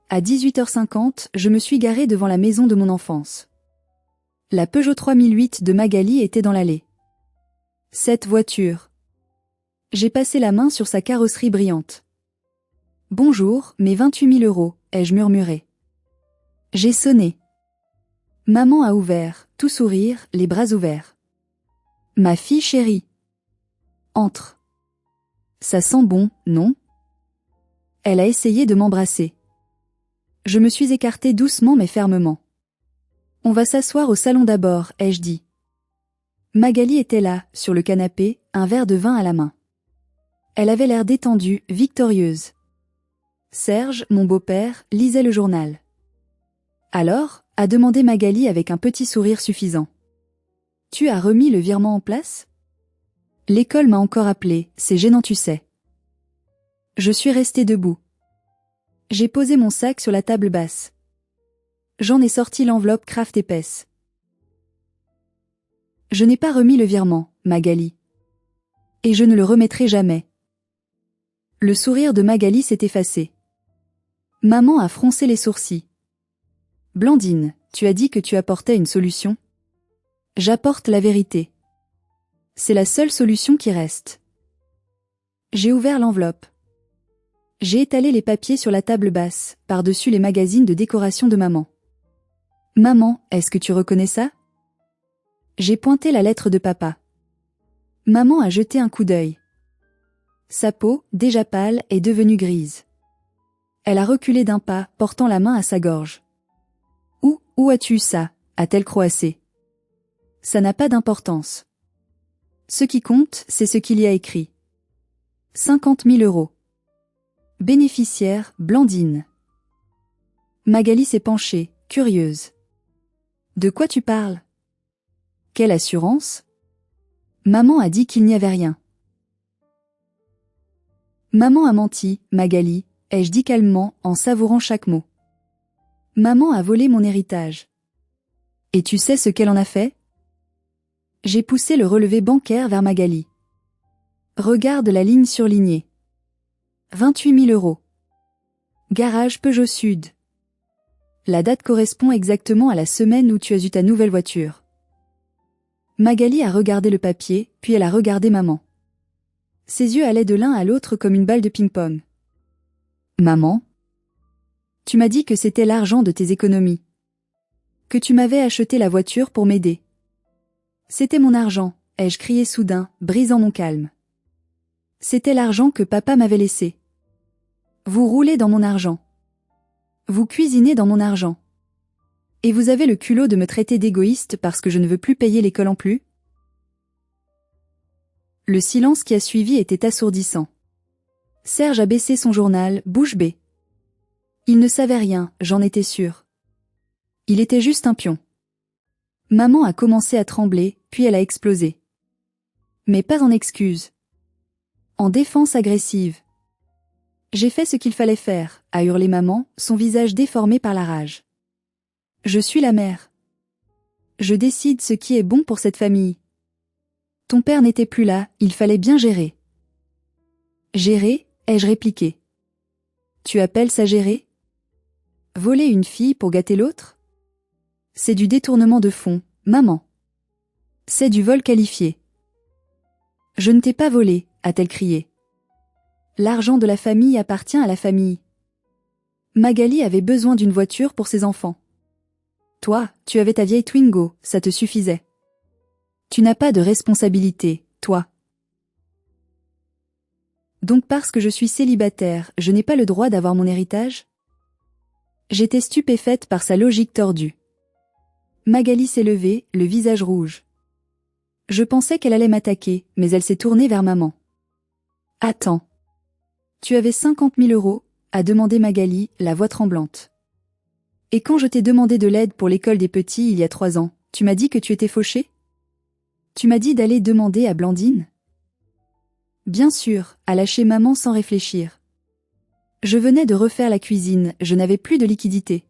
À 18h50, je me suis garée devant la maison de mon enfance. La Peugeot 3008 de Magali était dans l'allée. Cette voiture. J'ai passé la main sur sa carrosserie brillante. Bonjour, mes 28 000 euros, ai-je murmuré. J'ai sonné. Maman a ouvert, tout sourire, les bras ouverts. Ma fille chérie. Entre. Ça sent bon, non? Elle a essayé de m'embrasser. Je me suis écartée doucement mais fermement. On va s'asseoir au salon d'abord, ai-je dit. Magali était là, sur le canapé, un verre de vin à la main. Elle avait l'air détendue, victorieuse. Serge, mon beau-père, lisait le journal. Alors, a demandé Magali avec un petit sourire suffisant. Tu as remis le virement en place? L'école m'a encore appelé, c'est gênant tu sais. Je suis restée debout. J'ai posé mon sac sur la table basse. J'en ai sorti l'enveloppe Kraft épaisse. Je n'ai pas remis le virement, Magali. Et je ne le remettrai jamais. Le sourire de Magali s'est effacé. Maman a froncé les sourcils. Blandine, tu as dit que tu apportais une solution? J'apporte la vérité. C'est la seule solution qui reste. J'ai ouvert l'enveloppe. J'ai étalé les papiers sur la table basse, par-dessus les magazines de décoration de maman. Maman, est-ce que tu reconnais ça? J'ai pointé la lettre de papa. Maman a jeté un coup d'œil. Sa peau, déjà pâle, est devenue grise. Elle a reculé d'un pas, portant la main à sa gorge. Où as-tu eu ça? A-t-elle croassé. Ça n'a pas d'importance. Ce qui compte, c'est ce qu'il y a écrit. 50 000 euros. Bénéficiaire, Blandine. Magali s'est penchée, curieuse. De quoi tu parles? Quelle assurance? Maman a dit qu'il n'y avait rien. Maman a menti, Magali, ai-je dit calmement en savourant chaque mot. Maman a volé mon héritage. Et tu sais ce qu'elle en a fait? J'ai poussé le relevé bancaire vers Magali. Regarde la ligne surlignée. 28 000 euros. Garage Peugeot Sud. La date correspond exactement à la semaine où tu as eu ta nouvelle voiture. Magali a regardé le papier, puis elle a regardé maman. Ses yeux allaient de l'un à l'autre comme une balle de ping-pong. Maman? Tu m'as dit que c'était l'argent de tes économies. Que tu m'avais acheté la voiture pour m'aider. C'était mon argent, ai-je crié soudain, brisant mon calme. C'était l'argent que papa m'avait laissé. Vous roulez dans mon argent. Vous cuisinez dans mon argent. Et vous avez le culot de me traiter d'égoïste parce que je ne veux plus payer l'école en plus? Le silence qui a suivi était assourdissant. Serge a baissé son journal, bouche bée. Il ne savait rien, j'en étais sûre. Il était juste un pion. Maman a commencé à trembler, puis elle a explosé. Mais pas en excuse. En défense agressive. J'ai fait ce qu'il fallait faire, a hurlé maman, son visage déformé par la rage. Je suis la mère. Je décide ce qui est bon pour cette famille. Ton père n'était plus là, il fallait bien gérer. Gérer, ai-je répliqué. Tu appelles ça gérer? Voler une fille pour gâter l'autre? C'est du détournement de fonds, maman. C'est du vol qualifié. Je ne t'ai pas volé, a-t-elle crié. L'argent de la famille appartient à la famille. Magali avait besoin d'une voiture pour ses enfants. Toi, tu avais ta vieille Twingo, ça te suffisait. Tu n'as pas de responsabilité, toi. Donc parce que je suis célibataire, je n'ai pas le droit d'avoir mon héritage? J'étais stupéfaite par sa logique tordue. Magali s'est levée, le visage rouge. Je pensais qu'elle allait m'attaquer, mais elle s'est tournée vers maman. Attends. Tu avais 50 000 euros, a demandé Magali, la voix tremblante. Et quand je t'ai demandé de l'aide pour l'école des petits il y a 3 ans, tu m'as dit que tu étais fauchée? Tu m'as dit d'aller demander à Blandine? Bien sûr, a lâché maman sans réfléchir. Je venais de refaire la cuisine, je n'avais plus de liquidité.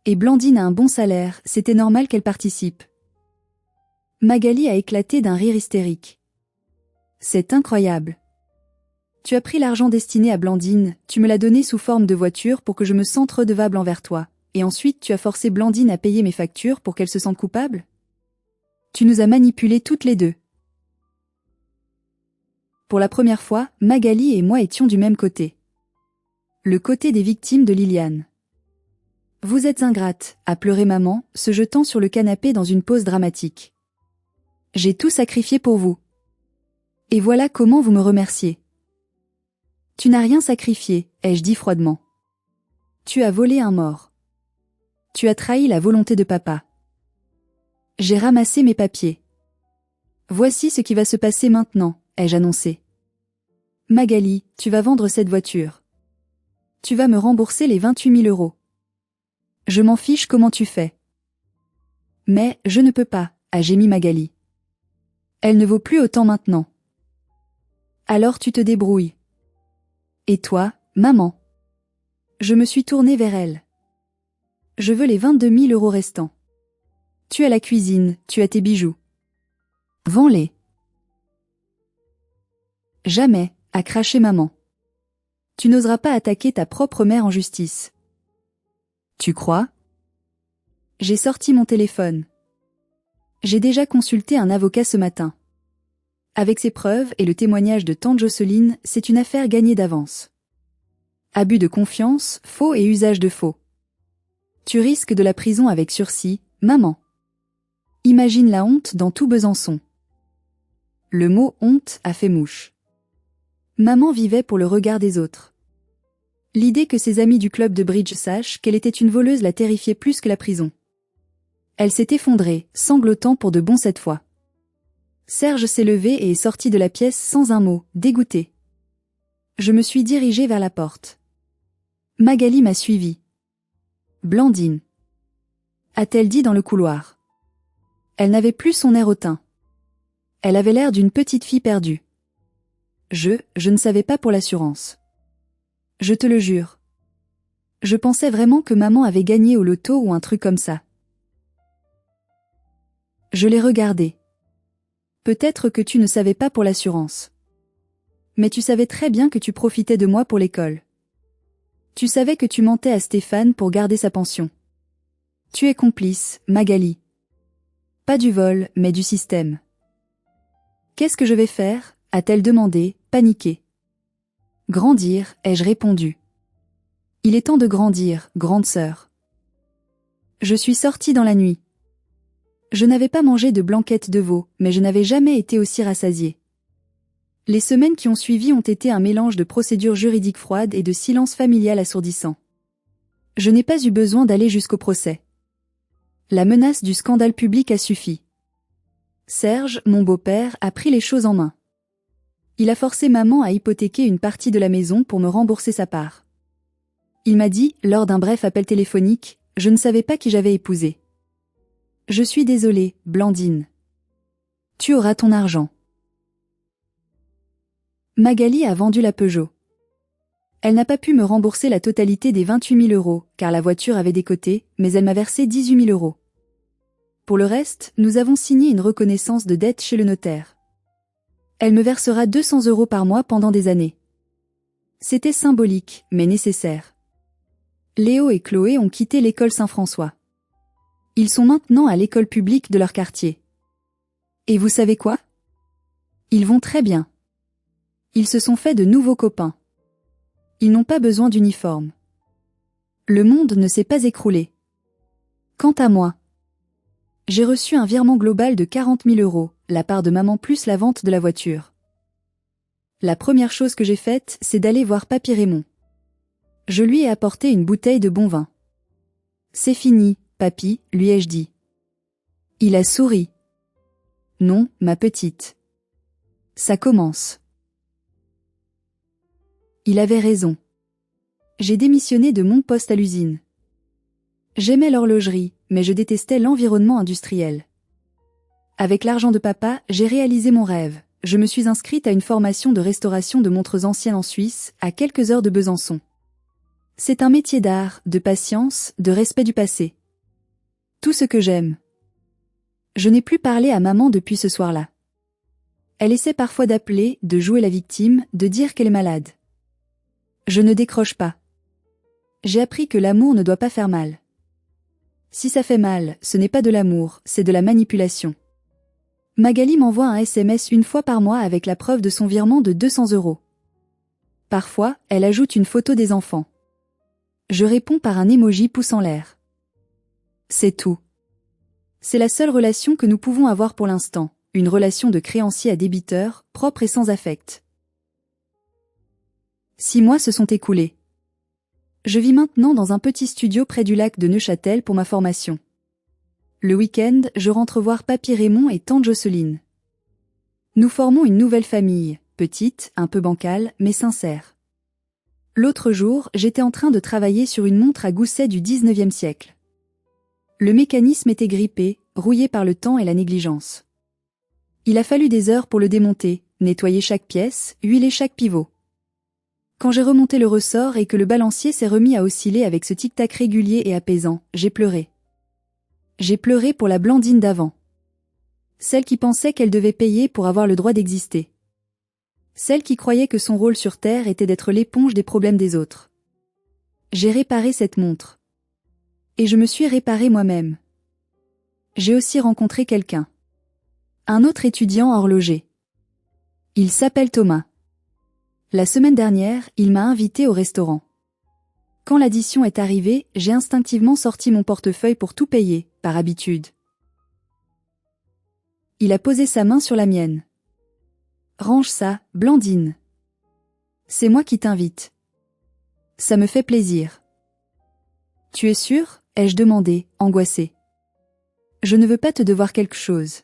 Et Blandine a un bon salaire, c'était normal qu'elle participe. Magali a éclaté d'un rire hystérique. C'est incroyable. Tu as pris l'argent destiné à Blandine, tu me l'as donné sous forme de voiture pour que je me sente redevable envers toi, et ensuite tu as forcé Blandine à payer mes factures pour qu'elle se sente coupable? Tu nous as manipulés toutes les deux. Pour la première fois, Magali et moi étions du même côté. Le côté des victimes de Liliane. Vous êtes ingrate, a pleuré maman, se jetant sur le canapé dans une pause dramatique. J'ai tout sacrifié pour vous. Et voilà comment vous me remerciez. Tu n'as rien sacrifié, ai-je dit froidement. Tu as volé un mort. Tu as trahi la volonté de papa. J'ai ramassé mes papiers. Voici ce qui va se passer maintenant, ai-je annoncé. Magali, tu vas vendre cette voiture. Tu vas me rembourser les 28 000 euros. Je m'en fiche comment tu fais. Mais, je ne peux pas, a gémi Magali. Elle ne vaut plus autant maintenant. Alors tu te débrouilles. Et toi, maman? Je me suis tournée vers elle. Je veux les 22 000 euros restants. Tu as la cuisine, tu as tes bijoux. Vends-les. Jamais, a craché maman. Tu n'oseras pas attaquer ta propre mère en justice. Tu crois? J'ai sorti mon téléphone. J'ai déjà consulté un avocat ce matin. Avec ses preuves et le témoignage de tante Jocelyne, c'est une affaire gagnée d'avance. Abus de confiance, faux et usage de faux. Tu risques de la prison avec sursis, maman. Imagine la honte dans tout Besançon. Le mot honte a fait mouche. Maman vivait pour le regard des autres. L'idée que ses amis du club de bridge sachent qu'elle était une voleuse la terrifiait plus que la prison. Elle s'est effondrée, sanglotant pour de bon cette fois. Serge s'est levé et est sorti de la pièce sans un mot, dégoûté. Je me suis dirigée vers la porte. Magali m'a suivi. Blandine, a-t-elle dit dans le couloir. Elle n'avait plus son air hautain. Elle avait l'air d'une petite fille perdue. Je ne savais pas pour l'assurance. Je te le jure. Je pensais vraiment que maman avait gagné au loto ou un truc comme ça. Je l'ai regardée. Peut-être que tu ne savais pas pour l'assurance. Mais tu savais très bien que tu profitais de moi pour l'école. Tu savais que tu mentais à Stéphane pour garder sa pension. Tu es complice, Magali. Pas du vol, mais du système. Qu'est-ce que je vais faire ? A-t-elle demandé, paniquée. Grandir, ai-je répondu. Il est temps de grandir, grande sœur. Je suis sortie dans la nuit. Je n'avais pas mangé de blanquette de veau, mais je n'avais jamais été aussi rassasiée. Les semaines qui ont suivi ont été un mélange de procédures juridiques froides et de silence familial assourdissant. Je n'ai pas eu besoin d'aller jusqu'au procès. La menace du scandale public a suffi. Serge, mon beau-père, a pris les choses en main. Il a forcé maman à hypothéquer une partie de la maison pour me rembourser sa part. Il m'a dit, lors d'un bref appel téléphonique, je ne savais pas qui j'avais épousé. Je suis désolée, Blandine. Tu auras ton argent. Magali a vendu la Peugeot. Elle n'a pas pu me rembourser la totalité des 28 000 €, car la voiture avait décoté, mais elle m'a versé 18 000 €. Pour le reste, nous avons signé une reconnaissance de dette chez le notaire. Elle me versera 200 € par mois pendant des années. C'était symbolique, mais nécessaire. Léo et Chloé ont quitté l'école Saint-François. Ils sont maintenant à l'école publique de leur quartier. Et vous savez quoi ? Ils vont très bien. Ils se sont fait de nouveaux copains. Ils n'ont pas besoin d'uniforme. Le monde ne s'est pas écroulé. Quant à moi, j'ai reçu un virement global de 40 000 €, la part de maman plus la vente de la voiture. La première chose que j'ai faite, c'est d'aller voir Papy Raymond. Je lui ai apporté une bouteille de bon vin. C'est fini, papy, lui ai-je dit. Il a souri. Non, ma petite. Ça commence. Il avait raison. J'ai démissionné de mon poste à l'usine. J'aimais l'horlogerie, mais je détestais l'environnement industriel. Avec l'argent de papa, j'ai réalisé mon rêve. Je me suis inscrite à une formation de restauration de montres anciennes en Suisse, à quelques heures de Besançon. C'est un métier d'art, de patience, de respect du passé. Tout ce que j'aime. Je n'ai plus parlé à maman depuis ce soir-là. Elle essaie parfois d'appeler, de jouer la victime, de dire qu'elle est malade. Je ne décroche pas. J'ai appris que l'amour ne doit pas faire mal. Si ça fait mal, ce n'est pas de l'amour, c'est de la manipulation. Magali m'envoie un SMS une fois par mois avec la preuve de son virement de 200 €. Parfois, elle ajoute une photo des enfants. Je réponds par un emoji pouce en l'air. C'est tout. C'est la seule relation que nous pouvons avoir pour l'instant, une relation de créancier à débiteur, propre et sans affect. 6 mois se sont écoulés. Je vis maintenant dans un petit studio près du lac de Neuchâtel pour ma formation. Le week-end, je rentre voir Papy Raymond et tante Jocelyne. Nous formons une nouvelle famille, petite, un peu bancale, mais sincère. L'autre jour, j'étais en train de travailler sur une montre à gousset du 19e siècle. Le mécanisme était grippé, rouillé par le temps et la négligence. Il a fallu des heures pour le démonter, nettoyer chaque pièce, huiler chaque pivot. Quand j'ai remonté le ressort et que le balancier s'est remis à osciller avec ce tic-tac régulier et apaisant, j'ai pleuré. J'ai pleuré pour la Blandine d'avant. Celle qui pensait qu'elle devait payer pour avoir le droit d'exister. Celle qui croyait que son rôle sur Terre était d'être l'éponge des problèmes des autres. J'ai réparé cette montre. Et je me suis réparé moi-même. J'ai aussi rencontré quelqu'un. Un autre étudiant horloger. Il s'appelle Thomas. La semaine dernière, il m'a invité au restaurant. Quand l'addition est arrivée, j'ai instinctivement sorti mon portefeuille pour tout payer, par habitude. Il a posé sa main sur la mienne. Range ça, Blandine. C'est moi qui t'invite. Ça me fait plaisir. Tu es sûre? Ai-je demandé, angoissée. Je ne veux pas te devoir quelque chose.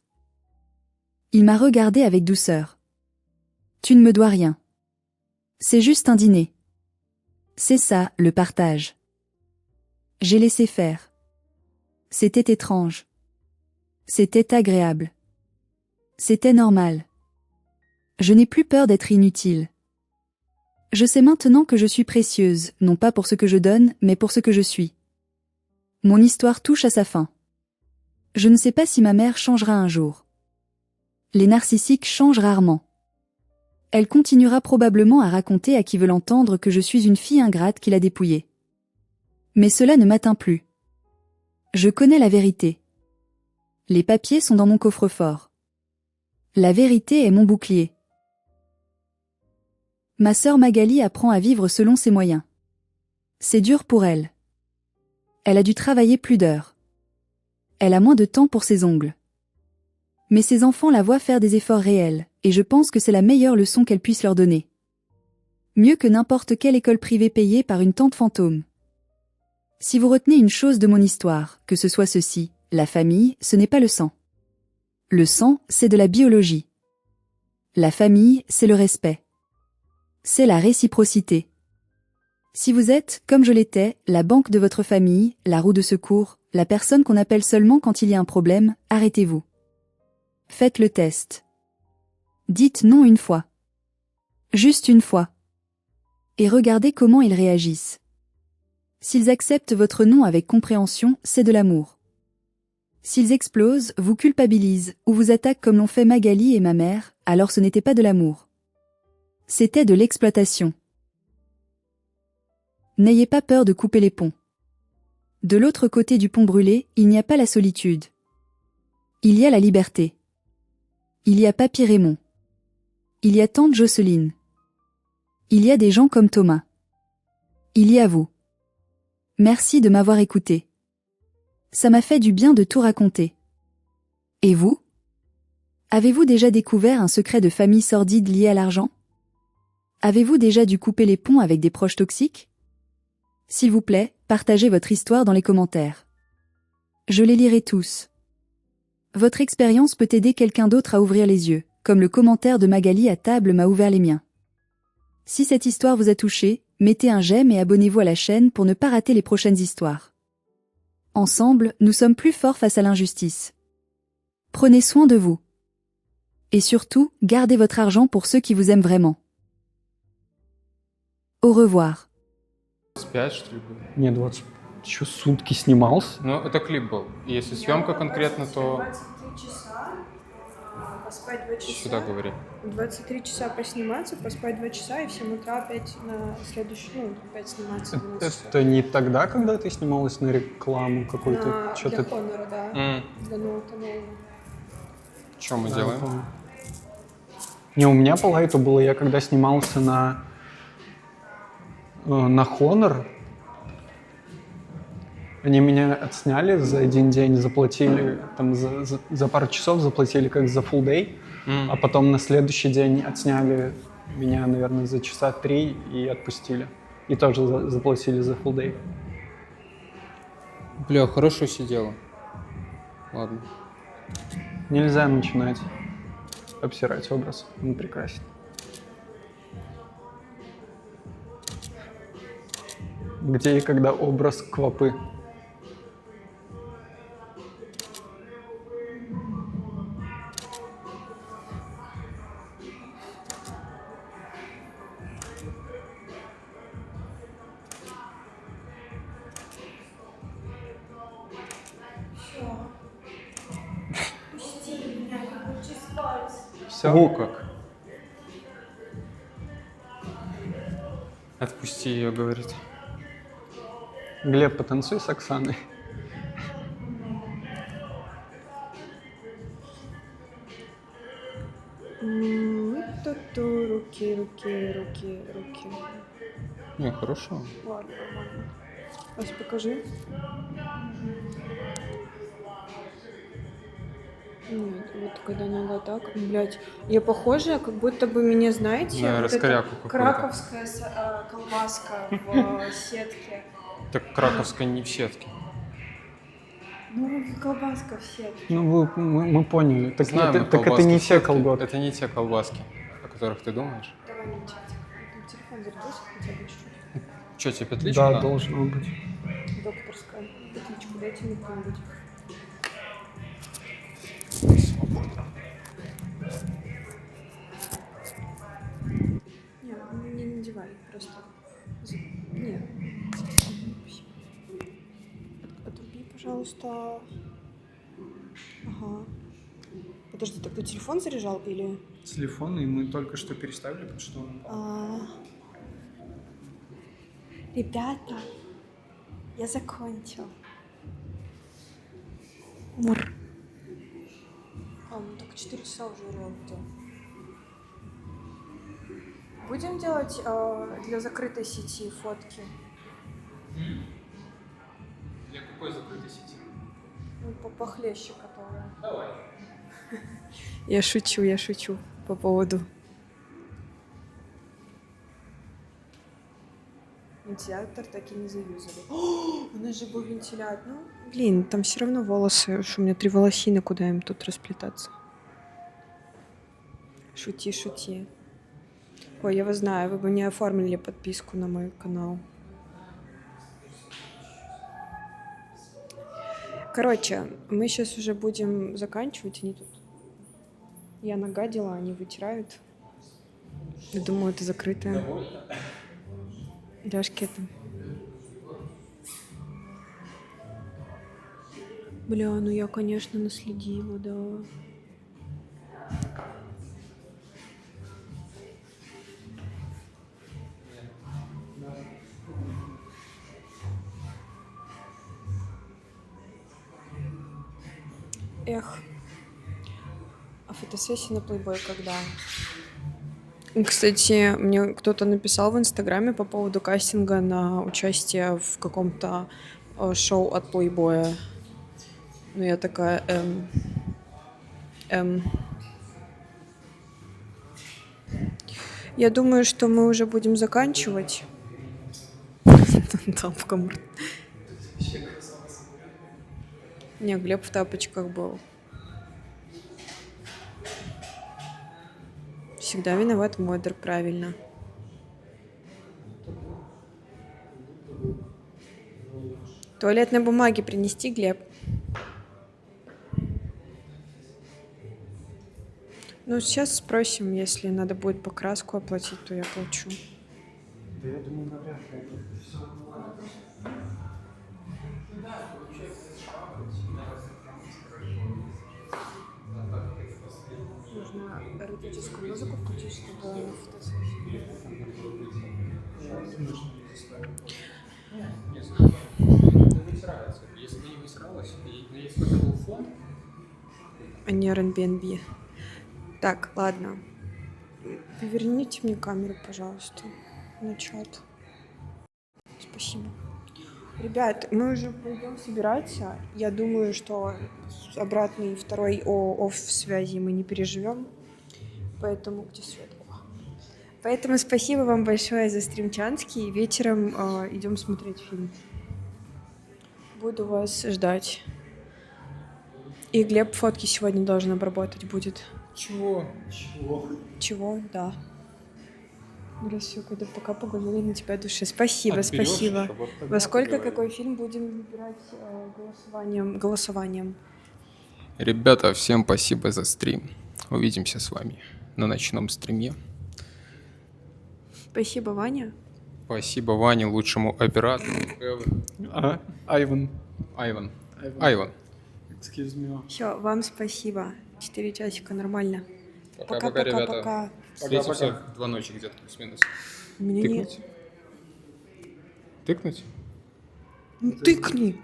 Il m'a regardé avec douceur. Tu ne me dois rien. C'est juste un dîner. C'est ça, le partage. J'ai laissé faire. C'était étrange. C'était agréable. C'était normal. Je n'ai plus peur d'être inutile. Je sais maintenant que je suis précieuse, non pas pour ce que je donne, mais pour ce que je suis. Mon histoire touche à sa fin. Je ne sais pas si ma mère changera un jour. Les narcissiques changent rarement. Elle continuera probablement à raconter à qui veut l'entendre que je suis une fille ingrate qui l'a dépouillée. Mais cela ne m'atteint plus. Je connais la vérité. Les papiers sont dans mon coffre-fort. La vérité est mon bouclier. Ma sœur Magali apprend à vivre selon ses moyens. C'est dur pour elle. Elle a dû travailler plus d'heures. Elle a moins de temps pour ses ongles. Mais ses enfants la voient faire des efforts réels, et je pense que c'est la meilleure leçon qu'elle puisse leur donner. Mieux que n'importe quelle école privée payée par une tante fantôme. Si vous retenez une chose de mon histoire, que ce soit ceci, la famille, ce n'est pas le sang. Le sang, c'est de la biologie. La famille, c'est le respect. C'est la réciprocité. Si vous êtes, comme je l'étais, la banque de votre famille, la roue de secours, la personne qu'on appelle seulement quand il y a un problème, arrêtez-vous. Faites le test. Dites non une fois. Juste une fois. Et regardez comment ils réagissent. S'ils acceptent votre non avec compréhension, c'est de l'amour. S'ils explosent, vous culpabilisent, ou vous attaquent comme l'ont fait Magali et ma mère, alors ce n'était pas de l'amour. C'était de l'exploitation. N'ayez pas peur de couper les ponts. De l'autre côté du pont brûlé, il n'y a pas la solitude. Il y a la liberté. Il y a Papy Raymond. Il y a tante Jocelyne. Il y a des gens comme Thomas. Il y a vous. Merci de m'avoir écouté. Ça m'a fait du bien de tout raconter. Et vous? Avez-vous déjà découvert un secret de famille sordide lié à l'argent? Avez-vous déjà dû couper les ponts avec des proches toxiques? S'il vous plaît, partagez votre histoire dans les commentaires. Je les lirai tous. Votre expérience peut aider quelqu'un d'autre à ouvrir les yeux, comme le commentaire de Magali à table m'a ouvert les miens. Si cette histoire vous a touché, mettez un j'aime et abonnez-vous à la chaîne pour ne pas rater les prochaines histoires. Ensemble, nous sommes plus forts face à l'injustice. Prenez soin de vous. Et surtout, gardez votre argent pour ceux qui vous aiment vraiment. Au revoir. 25, что ли, было? Не, 20. Еще сутки снимался. Ну, это клип был. Если съемка конкретно, то 23 часа, поспать 2 часа. сюда говори. 23 часа посниматься, поспать 2 часа и в 7 утра опять на следующий, опять сниматься. 12 Это не тогда, когда ты снималась на рекламу какой-то? для Что-то... Хонора, да. Для ноута нового. Что мы Да, делаем? помню. Не, у меня по лайту было, я когда снимался на Honor, они меня отсняли за один день, заплатили, там за пару часов заплатили как за full day, а потом на следующий день отсняли меня, наверное, за часа 3 и отпустили. И тоже заплатили за full day. Бля, хорошо сидела. Ладно. Нельзя начинать обсирать образ, он прекрасен. Где и когда образ Квапы. Все. О, как. Отпусти ее, говорит. Глеб, потанцуй с Оксаной. Руки. Не, хорошо. Ладно, нормально. Ась, покажи. Нет, вот когда нога так, блядь, я похожа, как будто бы меня, знаете, На вот раскоряку эта какую-то. краковская колбаска в сетке. Так краковская не в сетке. Ну, колбаска в сетке. Ну, мы поняли. Так, Знаем мы так это колбаски не в все сетке. колготки. Это не те колбаски, о которых ты думаешь. Давай мне чатик. Там телефон зарядился хотя бы чуть-чуть. Че, тебе петличку Да, надо? должно быть. Докторская. Петличку дайте мне кто-нибудь. Не надевай, просто... Нет. Отруби, пожалуйста. Ага. Подожди, так ты телефон заряжал или... Телефон, и мы только что переставили, потому что он Ребята, я закончил. Мур. Ну только 4 часа уже ровно. Будем делать для закрытой сети фотки? Для какой закрытой сети? Ну, похлеще, которая. Давай. Я шучу по поводу. Вентилятор так и не заюзали. О, у нас же был вентилятор. Ну, блин, там все равно волосы. Что у меня 3 волосины, куда им тут расплетаться? Шути. Ой, я вас знаю, вы бы не оформили подписку на мой канал. Короче, мы сейчас уже будем заканчивать. Они тут... Я нагадила, они вытирают. Я думаю, это закрытое. Ляжки это. Бля, ну я, конечно, наследила, да. Эх. А фотосессия на Playboy когда? Кстати, мне кто-то написал в Инстаграме по поводу кастинга на участие в каком-то шоу от Playboy. Ну, я такая, Я думаю, что мы уже будем заканчивать. Там в комнате. Не, Глеб в тапочках был. Всегда виноват модер, правильно. Туалетной бумаги принести, Глеб? Ну, сейчас спросим, если надо будет покраску оплатить, то я плачу. Да я думаю, навряд ли. Нужно эротическую музыку включить, чтобы фотосессию. Вытирается. Если бы не вытиралось, если бы это был фон... А не Airbnb. Так, ладно. Поверните мне камеру, пожалуйста, на чат. Спасибо. Ребят, мы уже пойдем собираться. Я думаю, что обратный второй офф связи мы не переживем. Поэтому где свет? Поэтому спасибо вам большое за стримчанский. Вечером идем смотреть фильм. Буду вас ждать. И Глеб фотки сегодня должен обработать будет. Чего? Чего? Да. Все, когда пока поговорили на тебя душе. Спасибо, Отберёшь, спасибо. вот тогда Во сколько поговорим. какой фильм будем выбирать голосованием? Ребята, всем спасибо за стрим. Увидимся с вами на ночном стриме. Спасибо, Ваня. Спасибо Ване, лучшему оператору. Айван. Айван. Excuse me. Все, вам спасибо. 4 часика, нормально. Пока-пока, ребята. Пока. Встретимся в 2 ночи где-то плюс-минус. У меня нет. Тыкнуть? Тыкнуть? Ну, тыкни.